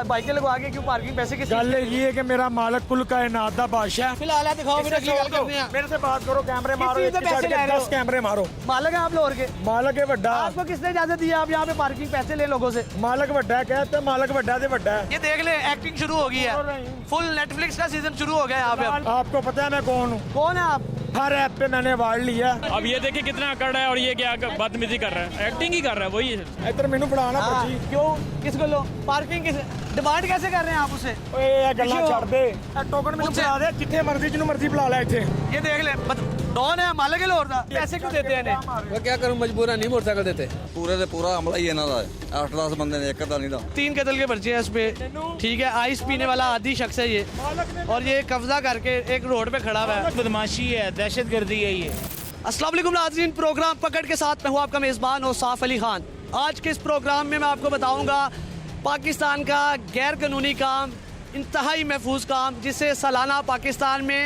बाइकें लगवा के क्यों पार्किंग पैसे किस गल ये है कि मेरा मालक कुल कायनात दा बादशाह। फिलहाल है, दिखाओ मेरे की गल करते हैं। मेरे से बात करो, कैमरे मारो, चीज़ पे पैसे ले रहे हो? 10 कैमरे मारो। मालक है आप लाहौर के? मालक है वड्डा। आपको किसने इजाजत दी है आप यहाँ पे पार्किंग पैसे ले लोगों से? मालक वड्डा कहते, मालक वड्डा से वड्डा है। ये देख ले, एक्टिंग शुरू हो गई है, फुल नेटफ्लिक्स का सीजन शुरू हो गया यहाँ पे। आपको पता है मैं कौन हूँ? कौन है आप? हर ऐप पे मैंने अवार्ड लिया। अब ये देखिए कितना अकड़ है और ये क्या बदतमीजी कर रहा है, एक्टिंग ही कर रहा है वही है। इधर मैनू फड़ाना हाँ, पर्ची। क्यों किसको लो? पार्किंग किस डिमांड कैसे कर रहे हैं आप उसे? ओए ये गल्लां छੱਡ दे, टोकन मैनू मुझसे- फड़ा दे, जिथे मर्जी जिन्नू मर्जी बुला ले इथे। ये देख ले, डॉन है, मालक है लाहौर का, पैसे क्यों देते हैं इन्हें? मैं क्या करूं, मजबूरन नहीं मोटरसाइकिल देते। पूरे से पूरा हमला ही ਇਹਨਾਂ ਦਾ ਹੈ 8-10 ਬੰਦੇ ਨੇ ਇੱਕ ਤਾਂ ਨਹੀਂ ਦਾ 3 कत्ल के पर्चे हैं इस पे, ठीक है। आइस पीने वाला आदि शख्स है ये, और ये कब्जा करके एक रोड पे खड़ा हुआ है। बदमाशी है, दहशतगर्दी है ये। अस्सलाम वालेकुम नाज़रीन, प्रोग्राम पकड़ के साथ मैं हूँ आपका मेज़बान औसाफ अली खान। आज के इस प्रोग्राम में मैं आपको बताऊँगा पाकिस्तान का गैर कानूनी काम, इंतहाई महफूज काम, जिसे सालाना पाकिस्तान में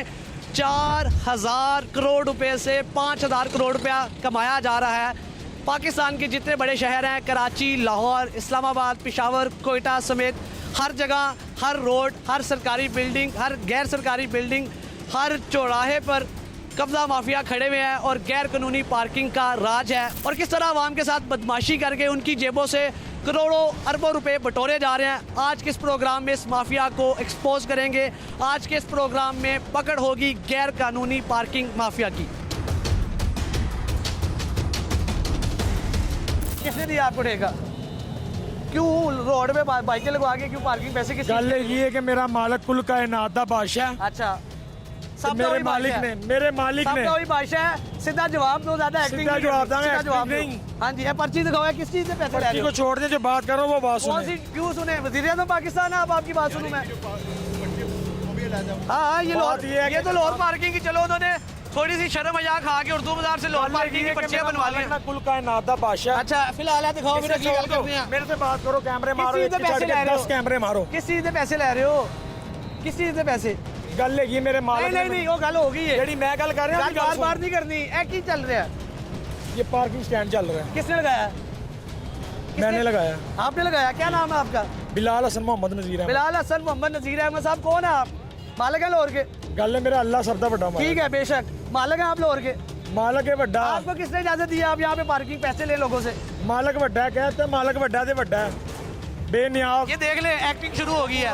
4000 करोड़ रुपए से 5000 करोड़ रुपया कमाया जा रहा है। पाकिस्तान के जितने बड़े शहर हैं, कराची, लाहौर, इस्लामाबाद, पेशावर, कोयटा समेत हर जगह, हर रोड, हर सरकारी बिल्डिंग, हर गैर सरकारी बिल्डिंग, हर चौराहे पर कब्जा माफिया खड़े हुए हैं और गैर कानूनी पार्किंग का राज है। और किस तरह आवाम के साथ बदमाशी करके उनकी जेबों से करोड़ों अरबों रुपए बटोरे जा रहे हैं। आज के इस प्रोग्राम में इस माफिया को एक्सपोज करेंगे। आज के इस प्रोग्राम में पकड़ होगी गैर कानूनी पार्किंग माफिया की। किसने दिया आपको ठेका? क्यों रोड पे बाइकें लगवा के क्यों पार्किंग पैसे किस? गल ये है कि मेरा मालक कुल कायनात दा बादशाह। अच्छा, मेरे मालिक ने सबका वही बादशाह है। सीधा जवाब दो, ज्यादा एक्टिंग सीधा जवाब देना, सीधा जवाब एक्टिंग नहीं। हाँ जी, ये पर्ची दिखाओ, किस चीज से पैसे ले रहे पर्ची हो? को छोड़ दे, जो बात करो वो बात कौन सुने। सी क्यों सुने? वज़ीर-ए-आज़म पाकिस्तान है, अब आपकी बात सुनूं मैं? हाँ, ये बात ये है ये कि- तो लाहौर पार्किंग की, चलो उन्होंने थोड़ी सी शर्म मजाक खा के उर्दू बाजार से लाहौर पार्किंग की पर्चियां बनवा ली। मैं कुल कायनात दा बादशाह। अच्छा, फिलहाल है, दिखाओ मेरे की गल करते हैं। मेरे से बात करो, कैमरे मारो, चीज़ पे पैसे ले रहे हो? 10 कैमरे मारो। किस चीज से पैसे ले रहे हो? किस चीज से पैसे? गल है मेरे मालक नहीं नहीं, वो गल हो गई है। जेडी मैं गल कर रहा हूं, बार बार नहीं करनी, एक ही चल रहा है। ये पार्किंग स्टैंड चल रहा है, किसने लगाया? मैंने लगाया। आपने लगाया? क्या नाम है आपका? बिलाल हसन मोहम्मद नजीर है। बिलाल हसन मोहम्मद नजीर अहमद साहब, कौन है आप? मालक है लाहौर के? गल है मेरा अल्लाह सब दा बड़ा मालक। ठीक है, बेशक मालक है आप लाहौर के। मालक है वड्डा। आपको किसने इजाजत दी है आप यहाँ पे पार्किंग पैसे ले लोगों से? मालक वड्डा कहते, मालक वड्डा से वड्डा है, बेनियाज। ये देख ले, एक्टिंग शुरू हो गई है,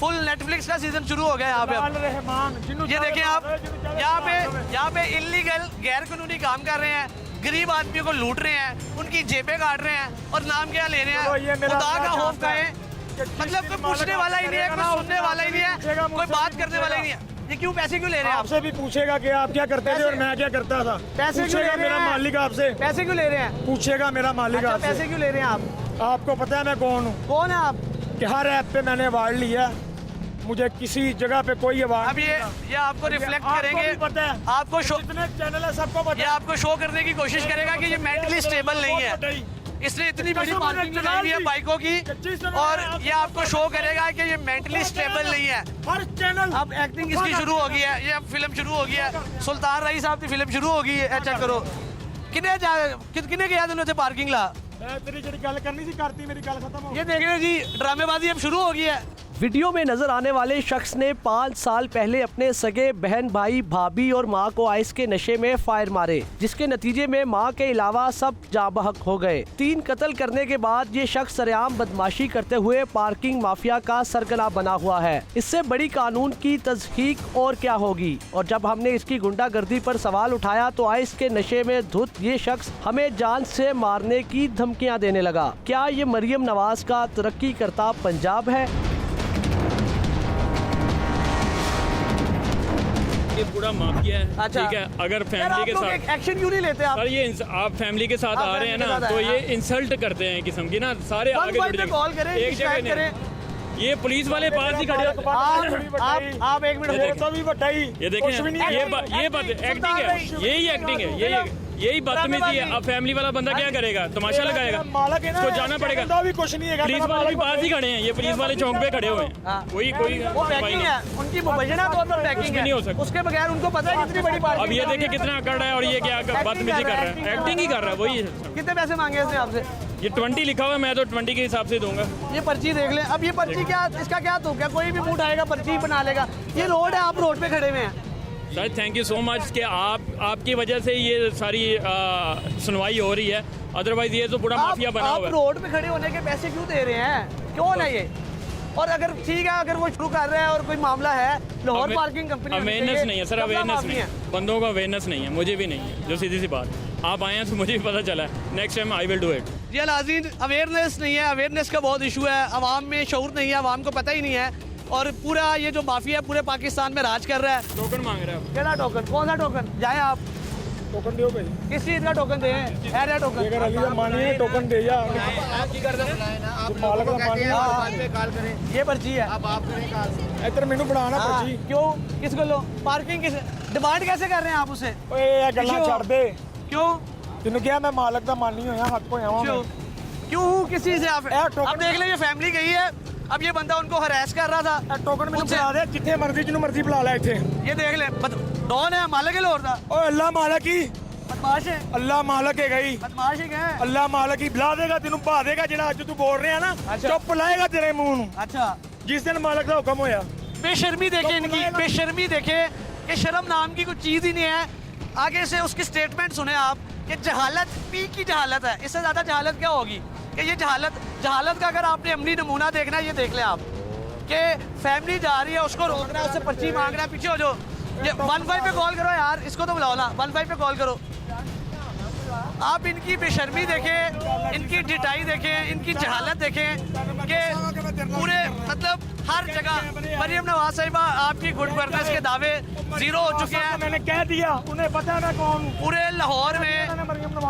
फुल नेटफ्लिक्स का सीजन शुरू हो गया यहाँ पे। रहमान, ये देखिए आप, यहाँ पे इलीगल गैर कानूनी काम कर रहे हैं, गरीब आदमियों को लूट रहे हैं, उनकी जेबें काट रहे हैं, और नाम क्या ले रहे चलो, ये हैं? मेरा खुदा का अपना खौफ कहें, मतलब कोई पूछने वाला ही नहीं है, कोई सुनने वाला ही नहीं है, कोई बात करने वाला ही नहीं है। ये क्यों पैसे क्यों ले रहे हैं आप? आपसे भी पूछेगा कि आप क्या करते थे और मैं क्या करता था। पैसे क्यों ले पूछेगा रहे मेरा हैं? मालिक आपसे, पैसे क्यों ले रहे हैं? पूछेगा मेरा मालिक अच्छा, आपसे। पैसे क्यों ले रहे हैं आप? आपको पता है मैं कौन हूँ? कौन है आप? कि हर ऐप पे मैंने अवार्ड लिया, मुझे किसी जगह पे कोई अवार्ड। अब ये आपको रिफ्लेक्ट करेंगे, पता है आपको शो, जितने चैनल है सबको पता ये है। आपको शो करने की कोशिश करेगा कि ये मेंटली स्टेबल नहीं है। इसने इतनी बड़ी पार्किंग लगाई हुई है बाइकों की, और ये आपको शो करेगा कि ये मेंटली स्टेबल नहीं है। हर चैनल अब एक्टिंग इसकी शुरू हो गई है, ये अब फिल्म शुरू हो गई है, सुल्तान रईस साहब की फिल्म शुरू हो गई है। चेक करो कितने गया तुमने पार्किंग ला। मैं तेरी ਜਿਹੜੀ ਗੱਲ ਕਰਨੀ ਸੀ ਕਰਤੀ, मेरी ਗੱਲ खत्म हो गई। ये देख रहे हो जी, ड्रामेबाजी अब शुरू हो गई है। वीडियो में नजर आने वाले शख्स ने 5 साल पहले अपने सगे बहन, भाई, भाभी और मां को आइस के नशे में फायर मारे, जिसके नतीजे में मां के अलावा सब जाबहक हो गए। 3 कत्ल करने के बाद ये शख्स सरेआम बदमाशी करते हुए पार्किंग माफिया का सरगना बना हुआ है। इससे बड़ी कानून की तस्दीक और क्या होगी। और जब हमने इसकी गुंडागर्दी पर सवाल उठाया तो आइस के नशे में धुत ये शख्स हमें जान से मारने की धमकियाँ देने लगा। क्या ये मरियम नवाज का तरक्की करता पंजाब है? ये पूरा माफिया है। अच्छा। ठीक है, अगर यार, फैमिली आप के लोग साथ एक्शन क्यों नहीं लेते आप? सर, ये आप फैमिली के साथ आप आ रहे हैं फैमिली के ना, साथ तो आए, ये हाँ। इंसल्ट करते हैं किस्म की ना, सारे आगे 115 जुड़ पे कॉल करें, जाएंगे एक शिकायत जगह करें। नहीं। ये पुलिस वाले पास ही खड़े होते आप एक मिनट, ये तो भी बटाई। ये देखें, ये बात एक्टिंग है, यही एक्टिंग है, यही बदतमीजी है। अब फैमिली वाला बंदा क्या करेगा? तमाशा लगाएगा? मालक है ना, उसको जाना पड़ेगा। भी कुछ नहीं है, पुलिस वाले के पास ही खड़े हैं, ये पुलिस वाले चौक पे खड़े हुए हैं, हाँ। कोई वो पैकिंग है, उनकी मुबैना तौर पर पैकिंग भी नहीं हो है, सकता। उसके बगैर उनको पता है कितनी बड़ी पार्टी। अब ये देखिए कितना अकड़ है और ये क्या बदतमीजी कर रहा है, एक्टिंग ही कर रहा है वही है। कितने पैसे मांगे इसने आपसे? ये 20 लिखा हुआ है, मैं तो 20 के हिसाब से दूंगा। ये पर्ची देख लें। अब ये पर्ची क्या, इसका क्या तुक है? कोई भी मुंह उठाएगा पर्ची बना लेगा। ये रोड है, आप रोड पे खड़े हुए हैं। Sir thank you so much कि आपकी वजह से ये सारी सुनवाई हो रही है, अदरवाइज ये तो पूरा माफिया बना आप हुआ है। रोड पे खड़े होने के पैसे क्यों दे रहे हैं? कौन है ये? और अगर ठीक है, अगर वो शुरू कर रहे हैं और कोई मामला है, लाहौर पार्किंग कंपनी अवेयरनेस नहीं है सर, अवेयरनेस नहीं है, बंदों का अवेयरनेस नहीं है, मुझे भी नहीं है, जो सीधी सी बात। आप आए हैं तो मुझे भी पता चला है, next time I will do it. जी नाज़रीन, अवेयरनेस नहीं है, अवेयरनेस का बहुत इशू है, आवाम में शऊर नहीं है, आवाम को पता ही नहीं है। और पूरा ये जो माफिया पूरे पाकिस्तान में राज कर रहा है। टोकन मांग रहे हैं क्या टोकन? कौन सा टोकन? जाए आप टोकन दियो भाई, किस चीज़ का टोकन दे? है टोकन? अगर अली का मानिए टोकन दे जा, मालक का मानिए। ये पर्ची है। इधर मैनू बनाना हाँ, पर्ची। क्यों? किसको लो? पार्किंग किस डिमांड कैसे कर रहे हैं आप उसे? ओए ये गल्ला क्यों? छड़ दे। क्यों? तेन क्या मैं मालक का मानी होया, हक होया वां क्यों? मैं। क्यों हूँ किस चीज़ से आप? टोकन- अब देख ले, ये फैमिली गई है। अब ये बंदा उनको हरास कर रहा था। ਇਹ ਟੋਕਨ ਮੈਨੂੰ उनसे- ਬੁਲਾ ਦੇ, ਜਿੱਥੇ ਮਰਜ਼ੀ ਜਿਹਨੂੰ ਮਰਜ਼ੀ ਬੁਲਾ ਲੈ ਇੱਥੇ। ये देख ले, डॉन है, मालिक है लाहौर का। ਓਏ ਅੱਲਾ ਮਾਲਕ ਹੀ, बदमाश है, ਅੱਲਾ ਮਾਲਕ ਹੈਗਾ ਹੀ, बदमाश ही है। ਅੱਲਾ ਮਾਲਕ ਹੀ ਬੁਲਾ ਦੇਗਾ ਤੈਨੂੰ, ਭਾ ਦੇਗਾ ਜਿਹੜਾ ਅੱਜ ਤੂੰ ਬੋਲ ਰਿਹਾ ਨਾ, ਅੱਛਾ। ਚੁੱਪ ਲਾਏਗਾ ਤੇਰੇ ਮੂੰਹ ਨੂੰ अच्छा, ਜਿਸ ਦਿਨ ਮਾਲਕ ਦਾ ਹੁਕਮ ਹੋਇਆ। बेशर्मी देखे इनकी, बेशर्मी देखे कि शर्म नाम की कोई चीज़ ही नहीं है। आगे से उसकी स्टेटमेंट सुने आप कि जहालत पी की जहालत है, इससे ज़्यादा जहालत क्या होगी? कि ये जहालत का अगर आपने अमली नमूना देखना है, ये देख लें आप कि फैमिली जा रही है, उसको रोकना है, उससे पर्ची मांगना है, पीछे हो जाओ। ये 15 पे कॉल करो यार, इसको तो बुलाओ ना, 15 पे कॉल करो। आप इनकी बेशर्मी देखें, इनकी ढिठाई देखें, इनकी जहालत देखें कि पूरे मतलब हर जगह मरियम नवाज साहिबा आपकी गुड गवर्नेंस के दावे जीरो हो चुके हैं। मैंने कह दिया, उन्हें पता है मैं कौन हूँ। पूरे लाहौर में,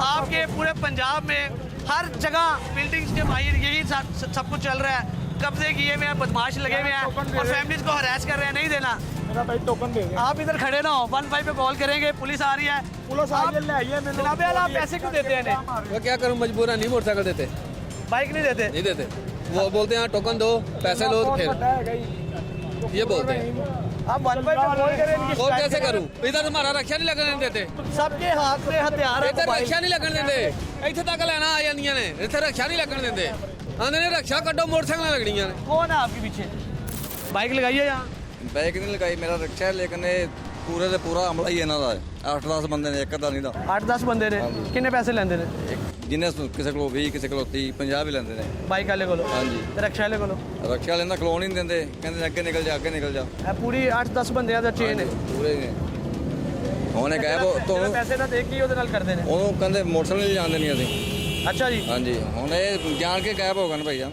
आपके पूरे पंजाब में हर जगह बिल्डिंग्स के बाहर यही सब कुछ चल रहा है। कब्जे किए हुए हैं, बदमाश लगे हुए हैं और फैमिलीज को हरास कर रहे हैं। नहीं देना। मेरा भाई टोकन दे दे। आप इधर खड़े ना हो, 15 पे कॉल करेंगे, पुलिस आ रही है। पुलिस आई है, ले आई है मैंने। जनाब आप पैसे क्यों देते हैं इन्हें? वो क्या करूं, मजबूर है, नहीं मोटरसाइकिल देते, बाइक नहीं देते? नहीं देते। वो बोलते हैं टोकन दो, पैसे लो, तो फिर ये बोलते हैं। आप 15 पे कॉल करें, इनकी और शिकायत कैसे करें। करूं? इधर हमारा रक्षा नहीं लगने देते, सबके हाथ में हथियार है, इधर मोबाइल। रक्षा नहीं लगने देते, ਇੱਥੇ ਤੱਕ ਲੈਣਾ ਆ ਜਾਂਦੀਆਂ ਨੇ, ਇੱਥੇ ਰੱਖਿਆ ਨਹੀਂ ਲੱਗਣ ਦਿੰਦੇ, ਆਂਦੇ ਨੇ ਰੱਖਿਆ ਕੱਢੋ, ਮੋਟਰਸਾਈਕਲਾਂ ਲੱਗਣੀਆਂ ਨੇ। कौन है आपके पीछे? बाइक लगाइए यहाँ। ਬਾਈਕ ਨਹੀਂ ਲਗਾਈ, ਮੇਰਾ ਰਿਕਸ਼ਾ ਹੈ, ਲੇਕਿਨ ਇਹ ਪੂਰੇ ਦੇ ਪੂਰਾ ਅਮਲਾ ਹੀ ਇਹਨਾਂ ਦਾ ਹੈ। 8-10 ਬੰਦੇ ਨੇ, ਇੱਕ ਅੱਧਾ ਨਹੀਂ ਦਾ। 8-10 ਬੰਦੇ ਨੇ। ਕਿੰਨੇ ਪੈਸੇ ਲੈਂਦੇ ਨੇ ਜਿੰਨੇ ਕਿਸੇ ਕੋਲ 20, ਕਿਸੇ ਕੋਲ 30, 50 ਵੀ ਲੈਂਦੇ ਨੇ। ਬਾਈਕ ਵਾਲੇ ਕੋਲੋਂ ਹਾਂਜੀ। ਤੇ ਰਕਸ਼ਾ ਵਾਲੇ ਕੋਲੋਂ? ਰਕਸ਼ਾ ਵਾਲੇ ਦਾ ਖਲੋਣ ਹੀ ਨਹੀਂ ਦਿੰਦੇ, ਕਹਿੰਦੇ ਨੇ ਅੱਗੇ ਨਿਕਲ ਜਾ, ਅੱਗੇ ਨਿਕਲ ਜਾ। ਇਹ ਪੂਰੀ 8-10 ਬੰਦਿਆਂ ਦਾ ਚੇਨ ਹੈ। ਪੂਰੇ ਨੇ। ਉਹਨੇ ਕਹਿਆ ਤੁਹਾਨੂੰ, ਪੈਸੇ ਨਾ ਦੇ ਕੇ ਹੀ ਉਹਦੇ ਨਾਲ ਕਰਦੇ ਨੇ। ਉਹਨੂੰ ਕਹਿੰਦੇ ਮੋਟਰਸਾਈਕਲ ਨਹੀਂ ਜਾਣ ਦੇਣੀ ਅਸੀਂ। ਅੱਛਾ ਜੀ, ਹਾਂਜੀ, ਹੁਣ ਇਹ ਜਾਣ ਕੇ ਗਾਇਬ ਹੋ ਗਏ ਨੇ ਭਈਆ।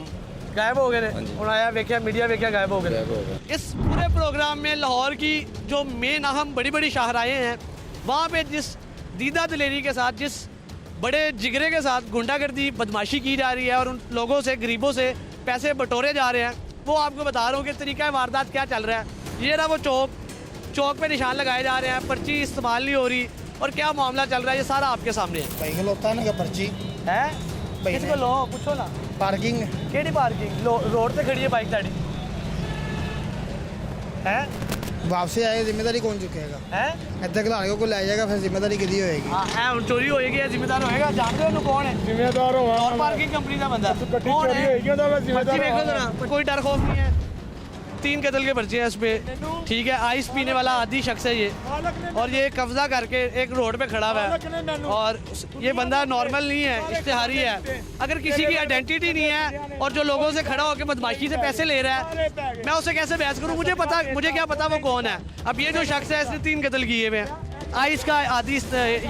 गायब हो गए ने। ਹੁਣ ਆਇਆ ਵੇਖਿਆ, मीडिया ਵੇਖਿਆ, गायब हो गए। गायब हो गए। इस पूरे प्रोग्राम में लाहौर की जो मेन अहम बड़ी बड़ी शाहराएँ हैं, वहाँ पे जिस दीदा दिलेरी के साथ, जिस बड़े जिगरे के साथ गुंडागर्दी बदमाशी की जा रही है और उन लोगों से, गरीबों से पैसे बटोरे जा रहे हैं, वो आपको बता रहा हूँ कि तरीका वारदात क्या चल रहा है। ये रहा वो चौक पे निशान लगाए जा रहे हैं, पर्ची इस्तेमाल नहीं हो रही और क्या मामला चल रहा है, ये सारा आपके सामने है। बाइक होता है ना, क्या पर्ची है भाई किसको लो पूछो ना। पार्किंग केड़ी पार्किंग? रोड पे खड़ी है बाइक ताड़ी है? वापसी आए, जिम्मेदारी कौन चुकेगा? है इतना खिलाने को कोई ले जाएगा, फिर जिम्मेदारी किसी होएगी। हाँ है, चोरी होएगी, ये जिम्मेदार होएगा। जानते हो उन्हें कौन है? ਜ਼ਿੰਮੇਦਾਰ ਹੋਵਾ और पार्किंग कंपनी का बंदा ਗੱਡੀ कौन ਚੋਰੀ है? ਹੋਏਗੀ ਉਹਦਾ ਮੈਂ पर्ची ਜ਼ਿੰਮੇਦਾਰ देखो होवाਂਗਾ। जरा, कोई डर खौफ नहीं है। 3 कत्ल के पर्चे हैं इस पे, ठीक है। आइस पीने वाला आदि शख्स है ये, और ये कब्जा करके एक रोड पे खड़ा हुआ है। और ये बंदा नॉर्मल नहीं है, इश्तिहारी है। अगर किसी की आइडेंटिटी नहीं है और जो लोगों से खड़ा होकर बदमाशी से पैसे ले रहा है, मैं उससे कैसे बहस करूं? मुझे क्या पता वो कौन है। अब ये जो शख्स है, इसने 3 कत्ल किए हुए हैं। आइस का आदि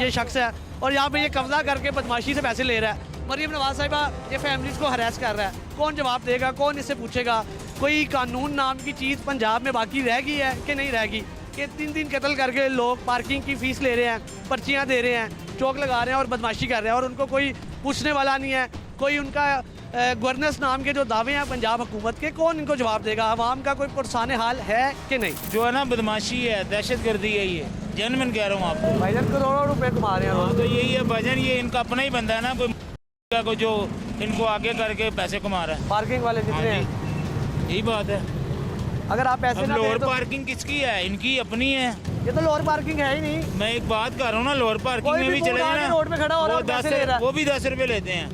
ये शख्स है और यहाँ पे ये कब्जा करके बदमाशी से पैसे ले रहा है। मरियम नवाज साहिबा ये फैमिलीज को हरास कर रहा है। कौन जवाब देगा? कौन इससे पूछेगा? कोई कानून नाम की चीज़ पंजाब में बाकी रह गई है कि नहीं रह गई? कि 3 कत्ल करके लोग पार्किंग की फ़ीस ले रहे हैं, पर्चियाँ दे रहे हैं, चौक लगा रहे हैं और बदमाशी कर रहे हैं, और उनको कोई पूछने वाला नहीं है। कोई उनका गवर्नेंस नाम के जो दावे हैं पंजाब हुकूमत के, कौन इनको जवाब देगा? आवाम का कोई पुरसाने हाल है कि नहीं? जो है ना बदमाशी है, दहशत गर्दी है, ये जनमन कह रहा हूँ आपको। भाईजान करोड़ों रुपए कमा रहे हैं हाँ, लोग। तो यही है भजन, ये इनका अपना ही बंदा है ना, कोई जो इनको आगे करके पैसे कमा रहा है। पार्किंग वाले जितने हाँ हैं, यही बात है। अगर आप पैसे अब ना लोअर दें तो पार्किंग किसकी है? इनकी अपनी है। ये तो लोअर पार्किंग है ही नहीं। मैं एक बात कर रहा हूँ ना, लोअर पार्किंग कोई में भी भी चले बूढ़ा जाए आगे रोड पे खड़ा हो रहा है और पैसे ले रहा है। वो भी 10 रुपए लेते हैं।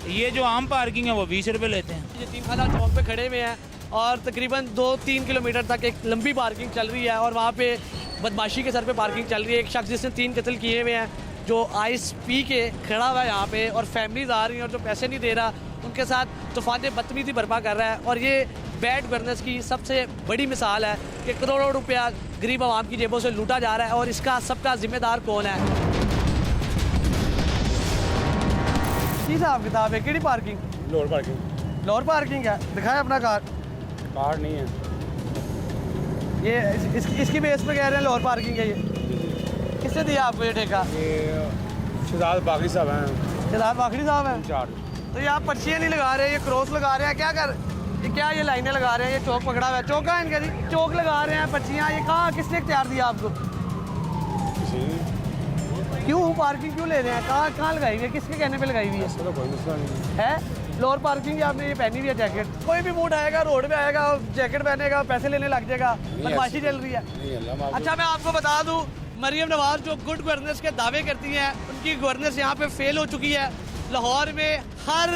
ये जो आम पार्किंग है वो 20 रुपए लेते हैं। यतीमखाना चौक पे खड़े हुए हैं और तकरीबन 2-3 किलोमीटर तक एक लंबी पार्किंग चल रही है और वहाँ पे बदमाशी के सर पे पार्किंग चल रही है। एक शख्स जिसने 3 कत्ल किए हुए हैं जो आइस पी के खड़ा हुआ है यहाँ पे और फैमिलीज आ रही हैं और जो पैसे नहीं दे रहा उनके साथ तूफान बदतमीजी बर्पा कर रहा है। और ये बैड गवर्नेंस की सबसे बड़ी मिसाल है कि करोड़ों रुपया गरीब आवाम की जेबों से लूटा जा रहा है और इसका सबका जिम्मेदार कौन है। की हिसाब किताब है केड़ी parking? Lower parking. Lower parking है, दिखाएं अपना कार नहीं है ये इसकी बेस पे कह रहे हैं लोअर पार्किंग है। ये किसने दिया आपको ये ठेका? ये शहजाद बागी साहब हैं शहजाद बाखड़ी साहब हैं। इंचार्ज। तो ये आप पर्चियाँ नहीं लगा रहे, ये क्रॉस लगा रहे हैं, क्या कर ये लाइनें लगा रहे हैं? ये चौक पकड़ा हुआ है, चौक है इनका जी, चौक लगा रहे हैं पर्चियाँ। ये कहाँ किसने इख्तियार दिया आपको? क्यों पार्किंग क्यों ले रहे हैं? कहाँ लगाई हुई है, किसके कहने पे लगाई हुई है? तो कोई मसला नहीं है लोअर पार्किंग आपने ये पहनी हुई है जैकेट। कोई भी मूड आएगा रोड पे आएगा जैकेट पहनेगा पैसे लेने लग जाएगा, बदमाशी चल रही है। नहीं अल्लाह अच्छा मैं आपको बता दूं मरियम नवाज जो गुड गवर्नेंस के दावे करती हैं उनकी गवर्नेंस यहाँ पे फेल हो चुकी है। लाहौर में हर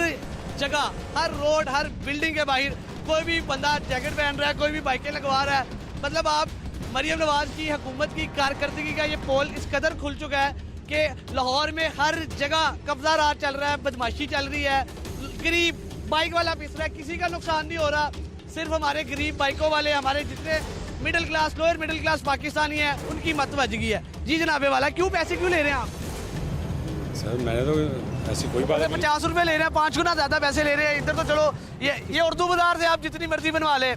जगह हर रोड हर बिल्डिंग के बाहर कोई भी बंदा जैकेट पहन रहा है, कोई भी बाइकें लगवा रहा है। मतलब आप मरियम नवाज की हुकूमत की कारकर्दगी का ये पोल इस कदर खुल चुका है कि लाहौर में हर जगह कब्जा राज चल रहा है, बदमाशी चल रही है, गरीब बाइक वाला पिस रहा है, किसी का नुकसान नहीं हो रहा। सिर्फ हमारे गरीब बाइकों वाले हमारे जितने middle class lower middle class Pakistani है उनकी मत बज गई है। जी जनाबे वाला क्यों पैसे क्यों ले रहे हैं आप? सर मैंने तो ऐसी कोई बात नहीं। 50 रुपए ले रहे हैं, 5 गुना ज्यादा पैसे ले रहे हैं। इधर तो चलो ये उर्दू बाजार से आप जितनी मर्जी बनवा ले।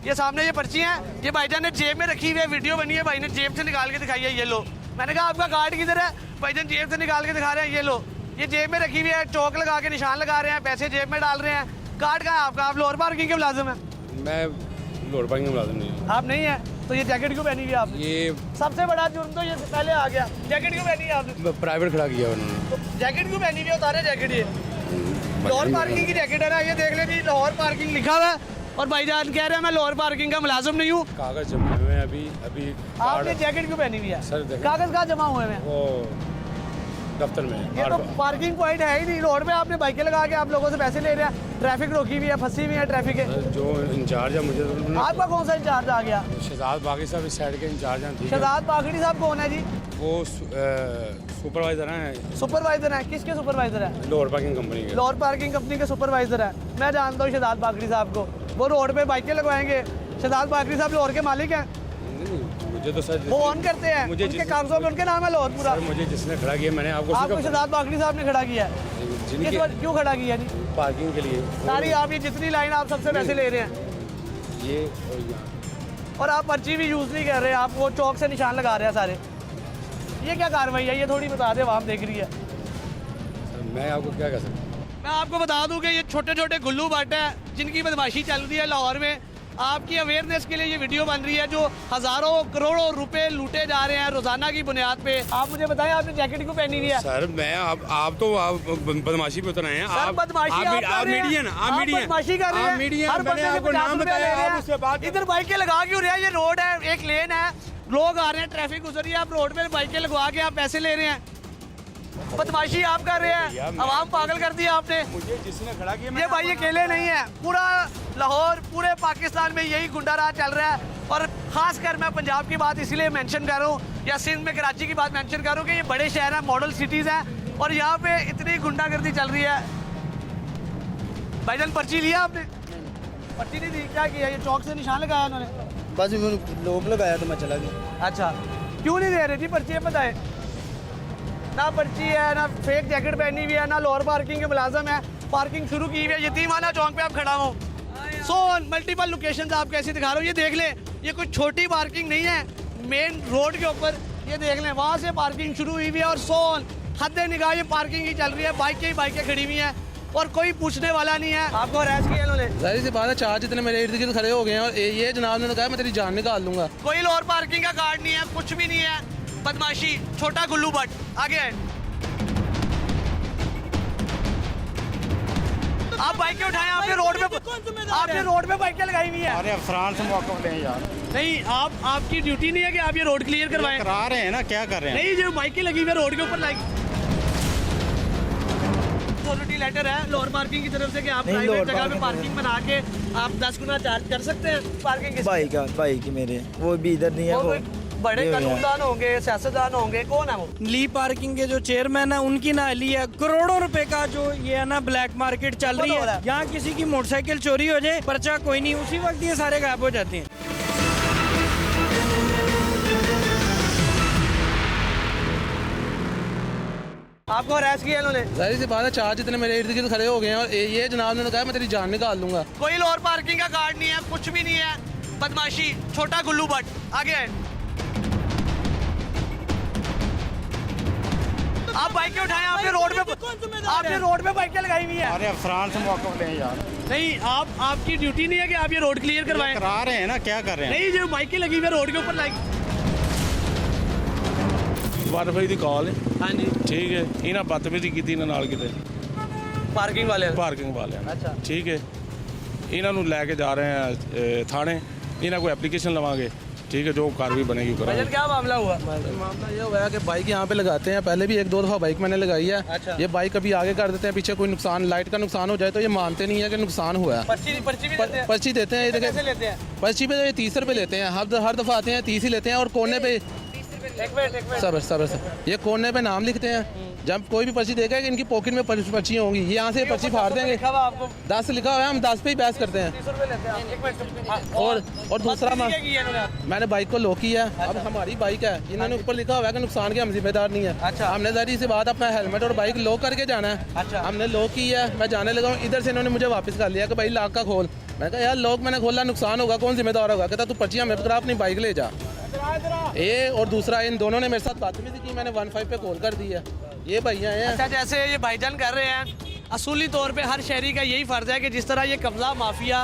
ये सामने ये पर्ची है, ये भाईजान ने जेब में रखी हुई है, वीडियो बनी है, भाई ने जेब से निकाल के दिखाई है, ये लो। मैंने कहा आपका कार्ड किधर है? भाईजान जेब से निकाल के दिखा रहे हैं, ये लो। ये जेब में रखी हुई है, चौक लगा के निशान लगा रहे हैं, पैसे जेब में डाल रहे हैं। कार्ड कहाँ है आपका? आप लोअर पार्किंग के मुलाजिम है? मैं लोअर पार्किंग में मुलाजिम नहीं हूँ। आप नहीं है तो ये जैकेट क्यों पहनी हुई है आपने? ये सबसे बड़ा जुर्म तो ये पहले आ गया। जैकेट क्यों पहनी है आपने? प्राइवेट खड़ा किया उन्होंने। तो जैकेट क्यों पहनी हुई है? उतारे जैकेट। ये लाहौर पार्किंग की जैकेट है ना, ये देख ले जी, लाहौर पार्किंग लिखा हुआ है और भाईजान कह रहे हैं मैं लाहौर पार्किंग का मुलाजिम नहीं हूँ। कागज जमा हुए हैं अभी आपने जैकेट क्यों पहनी हुई है? सर देखिए। कागज कहाँ जमा हुए हैं? वो दफ्तर में ये तो पार्किंग पॉइंट है ही नहीं। रोड पे आपने बाइकें लगा के आप लोगों से पैसे ले रहे हैं, ट्रैफिक रोकी हुई है, फंसी हुई है ट्रैफिक है। जो इंचार्ज है मुझे तो उन्होंने आपका कौन सा इंचार्ज आ गया? शहजाद बागी साहब इस साइड के इंचार्ज हैं। ठीक है। शहजाद बाखड़ी साहब कौन है जी? वो सुपरवाइजर हैं। सुपरवाइजर है? किसके सुपरवाइजर है? लोअर पार्किंग कंपनी के। लाहौर पार्किंग कंपनी के सुपरवाइजर है। मैं जानता हूँ शहजाद बाखड़ी साहब को, वो रोड पे बाइकें लगवाएंगे। शहजाद बाखड़ी साहब लाहौर के मालिक हैं, मुझे तो सर वो ऑन करते हैं, उनके कागजों में उनके नाम है लाहौर पूरा। मुझे जिसने खड़ा किया मैंने आपको शहजाद बाखड़ी साहब ने खड़ा किया है? किस वजह क्यों खड़ा किया जी? पार्किंग के लिए सारी आप ये जितनी लाइन आप सबसे पैसे ले रहे हैं ये और यहाँ। और आप पर्ची भी यूज़ नहीं कर रहे, आप वो चौक से निशान लगा रहे हैं सारे। ये क्या कार्रवाई है? ये थोड़ी बता दे, आवाम देख रही है। सर मैं आपको क्या कह सकता हूँ? मैं आपको बता दूं कि ये छोटे छोटे गुल्लू बाटे हैं जिनकी बदमाशी चल रही है लाहौर में। आपकी अवेयरनेस के लिए ये वीडियो बन रही है जो हजारों करोड़ों रुपए लूटे जा रहे हैं रोजाना की बुनियाद पे। आप मुझे बताएं आपने जैकेट क्यों पहनी हुई है? सर मैं आप तो बदमाशी पे उतर आए हैं। सर बदमाशी आप मीडियन आप बदमाशी कर रहे हैं। हर बंदे से 50 रुपया ले रहे हैं। इधर बाइकें लगा क्यों रहे हैं? ये रोड है, एक लेन है, लोग आ रहे हैं, ट्रैफिक गुजर रही है, आप रोड पे बाइकें लगवा के आप पैसे ले रहे हैं। बदमाशी आप कर रहे हैं, आवाम पागल कर दिया आपने। मुझे जिसने खड़ा किया ये भाई अकेले नहीं है, पूरा लाहौर पूरे पाकिस्तान में यही गुंडा राज चल रहा है। और खासकर मैं पंजाब की बात इसलिए मेंशन कर रहा हूँ या सिंध में कराची की बात मेंशन कर रहा हूँ कि ये बड़े शहर हैं, मॉडल सिटीज़ हैं और यहाँ पे इतनी गुंडागर्दी चल रही है। भाईजान पर्ची लिया आपने? पर्ची नहीं दी, क्या किया? ये चौक से निशान लगाया उन्होंने? बस लोग लगाया तो मैं चला गया। अच्छा क्यों नहीं दे रही थी पर्ची? बताए ना, पर्ची है ना, फेक जैकेट पहनी हुई है ना, लाहौर पार्किंग के मुलाजम है, पार्किंग शुरू की हुई है। यतीमाना चौक पे आप खड़ा हो, सो मल्टीपल लोकेशंस आप कैसे दिखा रहे हो? ये देख लें, ये कोई छोटी पार्किंग नहीं है, मेन रोड के ऊपर ये देख लें, वहाँ से पार्किंग शुरू हुई हुई है और सोन हद निगाह ये पार्किंग ही चल रही है, बाइकें ही बाइकें खड़ी हुई हैं और कोई पूछने वाला नहीं है। आपको हरास किया इन्होंने? जाहिर सी बात है, चार जितने मेरे इर्द गिर्द खड़े हो गए हैं और ये जनाब ने कहा मैं तेरी जान निकाल लूंगा। कोई लाहौर पार्किंग का कार्ड नहीं है, कुछ भी नहीं है, बदमाशी, छोटा गुल्लू बट आगे है। आप बाइकें उठाएं, आपने रोड पे बाइकें लगाई हुई है। अरे अफसरान से मौका लें यार। नहीं, आपकी ड्यूटी नहीं है कि आप ये रोड क्लियर करवाएं? करा रहे हैं ना, क्या कर रहे हैं? नहीं, जो बाइकें लगी हुई है रोड के ऊपर अथॉरिटी लेटर है लोअर पार्किंग की तरफ से कि आप नहीं, प्राइवेट लोअर जगह पे पार्किंग पार्किंग बना के आप 10 गुना चार्ज कर सकते हैं पार्किंग के? भाई की मेरे वो भी इधर नहीं है वो वो कोई बड़े ये हुआ। कानूनदान होंगे, सियासतदान होंगे, कौन है वो? ली पार्किंग के जो चेयरमैन है उनकी नाली है। करोड़ों रुपए का जो ये है ना ब्लैक मार्केट चल रही हो रहा है। है। यहाँ किसी की मोटरसाइकिल चोरी हो जाए, पर्चा कोई नहीं, उसी वक्त ये सारे गायब हो जाते हैं। आपको हरास किया इन्होंने? जाहिर सी बात है, चार जितने मेरे इर्द गिर्द खड़े हो गए हैं और ये जनाब ने कहा मैं तेरी जान निकाल लूंगा। कोई लोअर पार्किंग का कार्ड नहीं है, कुछ भी नहीं है, बदमाशी, छोटा गुल्लू भट्ट। आगे आए। आप बाइकें उठाएं, आपने रोड पे बाइकें लगाई हुई है। अरे अफसरान से मौका लें यार, नहीं, आपकी ड्यूटी नहीं है कि आप ये रोड क्लियर करवाएं? करा रहे हैं ना, क्या कर रहे हैं? नहीं, जो बाइकें लगी हुई है रोड के ऊपर लाइक। ਵਾਈਫਾਈ ਦੀ ਕਾਲ ਹੈ हाँ जी, ਠੀਕ ਹੈ ਇਹਨਾਂ ਬਦਤਮੀਜ਼ੀ ਕੀਤੀ ਇਹਨਾਂ ਨਾਲ ਕਿਤੇ पार्किंग वाले। ਪਾਰਕਿੰਗ ਵਾਲਿਆਂ ਨੇ ਅੱਛਾ। ਠੀਕ ਹੈ ਇਹਨਾਂ ਨੂੰ ਲੈ ਕੇ ਜਾ ਰਹੇ ਆ ਥਾਣੇ ਇਹਨਾਂ ਕੋਈ ਐਪਲੀਕੇਸ਼ਨ ਲਵਾਂਗੇ ठीक है जो कार्रवाई बनेगी भजन कराएंगे क्या मामला हुआ? मामला ये हुआ है कि बाइक यहाँ पे लगाते हैं, पहले भी एक दो दफ़ा बाइक मैंने लगाई है। अच्छा। ये बाइक कभी आगे कर देते हैं, पीछे कोई नुकसान लाइट का नुकसान हो जाए तो ये मानते नहीं है कि नुकसान हुआ है। पर्ची भी देते हैं? पर्ची देते हैं, ये कैसे देखें लेते हैं? पर्ची पे ये 30 रुपये लेते हैं, हर दफ़ा आते हैं 30 ही लेते हैं। और कोने पे एक मिनट। सबर ये कोने पे नाम लिखते हैं। जब कोई भी पर्ची देगा कि इनकी पॉकेट में पर्ची होंगी, ये यहाँ से पर्ची फाड़ देंगे। लिखा हुआ आपको 10 लिखा हुआ है, हम 10 पे ही बहस करते हैं। 30 रुपए लेते हैं। एक मिनट। हाँ, और दूसरा बदतमीजी क्या की है इन्होंने? मैंने बाइक को लॉक किया है। अब हमारी बाइक है, इन्होंने ऊपर लिखा हुआ है कि नुकसान के हम जिम्मेदार नहीं है। अच्छा। हमने जारी सी बात अपना हेलमेट और बाइक लॉक करके जाना है। अच्छा। हमने लॉक किया है, मैं जाने लगा हूँ, इधर से इन्होंने मुझे वापस कर लिया कि भाई लॉक का खोल। मैं कहा यार लॉक मैंने खोला, नुकसान होगा, कौन जिम्मेदार होगा? कहता तू पर्चियाँ मेरे पर अपनी बाइक ले जा। ये और दूसरा इन दोनों ने मेरे साथ बदतमीजी की, मैंने 15 पे कॉल कर दिया। ये भैया हैं। अच्छा, जैसे ये भाईजान कर रहे हैं, असूली तौर पे हर शहरी का यही फर्ज है कि जिस तरह ये कब्जा माफिया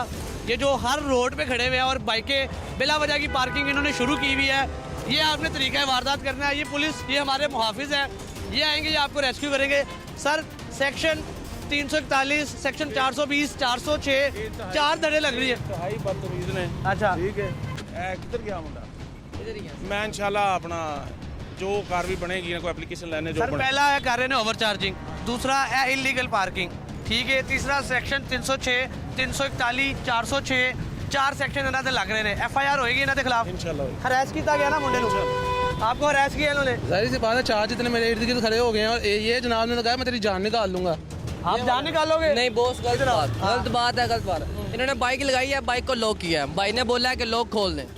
ये जो हर रोड पे खड़े हुए हैं और बाइकें बिला वजह की पार्किंग इन्होंने शुरू की हुई है, ये आपने तरीका वारदात करना है। ये पुलिस, ये हमारे मुहाफिज हैं, ये आएंगे, ये आपको रेस्क्यू करेंगे। सर, सेक्शन 341, सेक्शन 420, 406 4 धड़े लग रही है। हाई बदतमीज ने अच्छा, ठीक है किधर गया मुंडा मैं इंशाल्लाह अपना जो कार्रवाई बनेगी ना कोई एप्लीकेशन लेने जो सर पहला है कर रहे हैं ओवर चार्जिंग, दूसरा है इलीगल पार्किंग, ठीक है, तीसरा सेक्शन 306, 341, 406 4 सेक्शन इन्हों से लग रहे हैं। FIR होएगी इन्हों के खिलाफ। इंशाल्लाह हरैस किया गया ना मुंडे नूं? आपको हरैस किया इन्होंने? जाहिर सी बात है, चार जितने मेरे इर्द गिर्द खड़े हो गए हैं और ये जनाब ने कहा मैं तेरी जान निकाल लूंगा। आप जान निकालोगे? नहीं बॉस, गलत बात है, गलत बात है। इन्होंने बाइक लगाई है, बाइक को लॉक किया है, भाई ने बोला है कि लॉक खोल दें,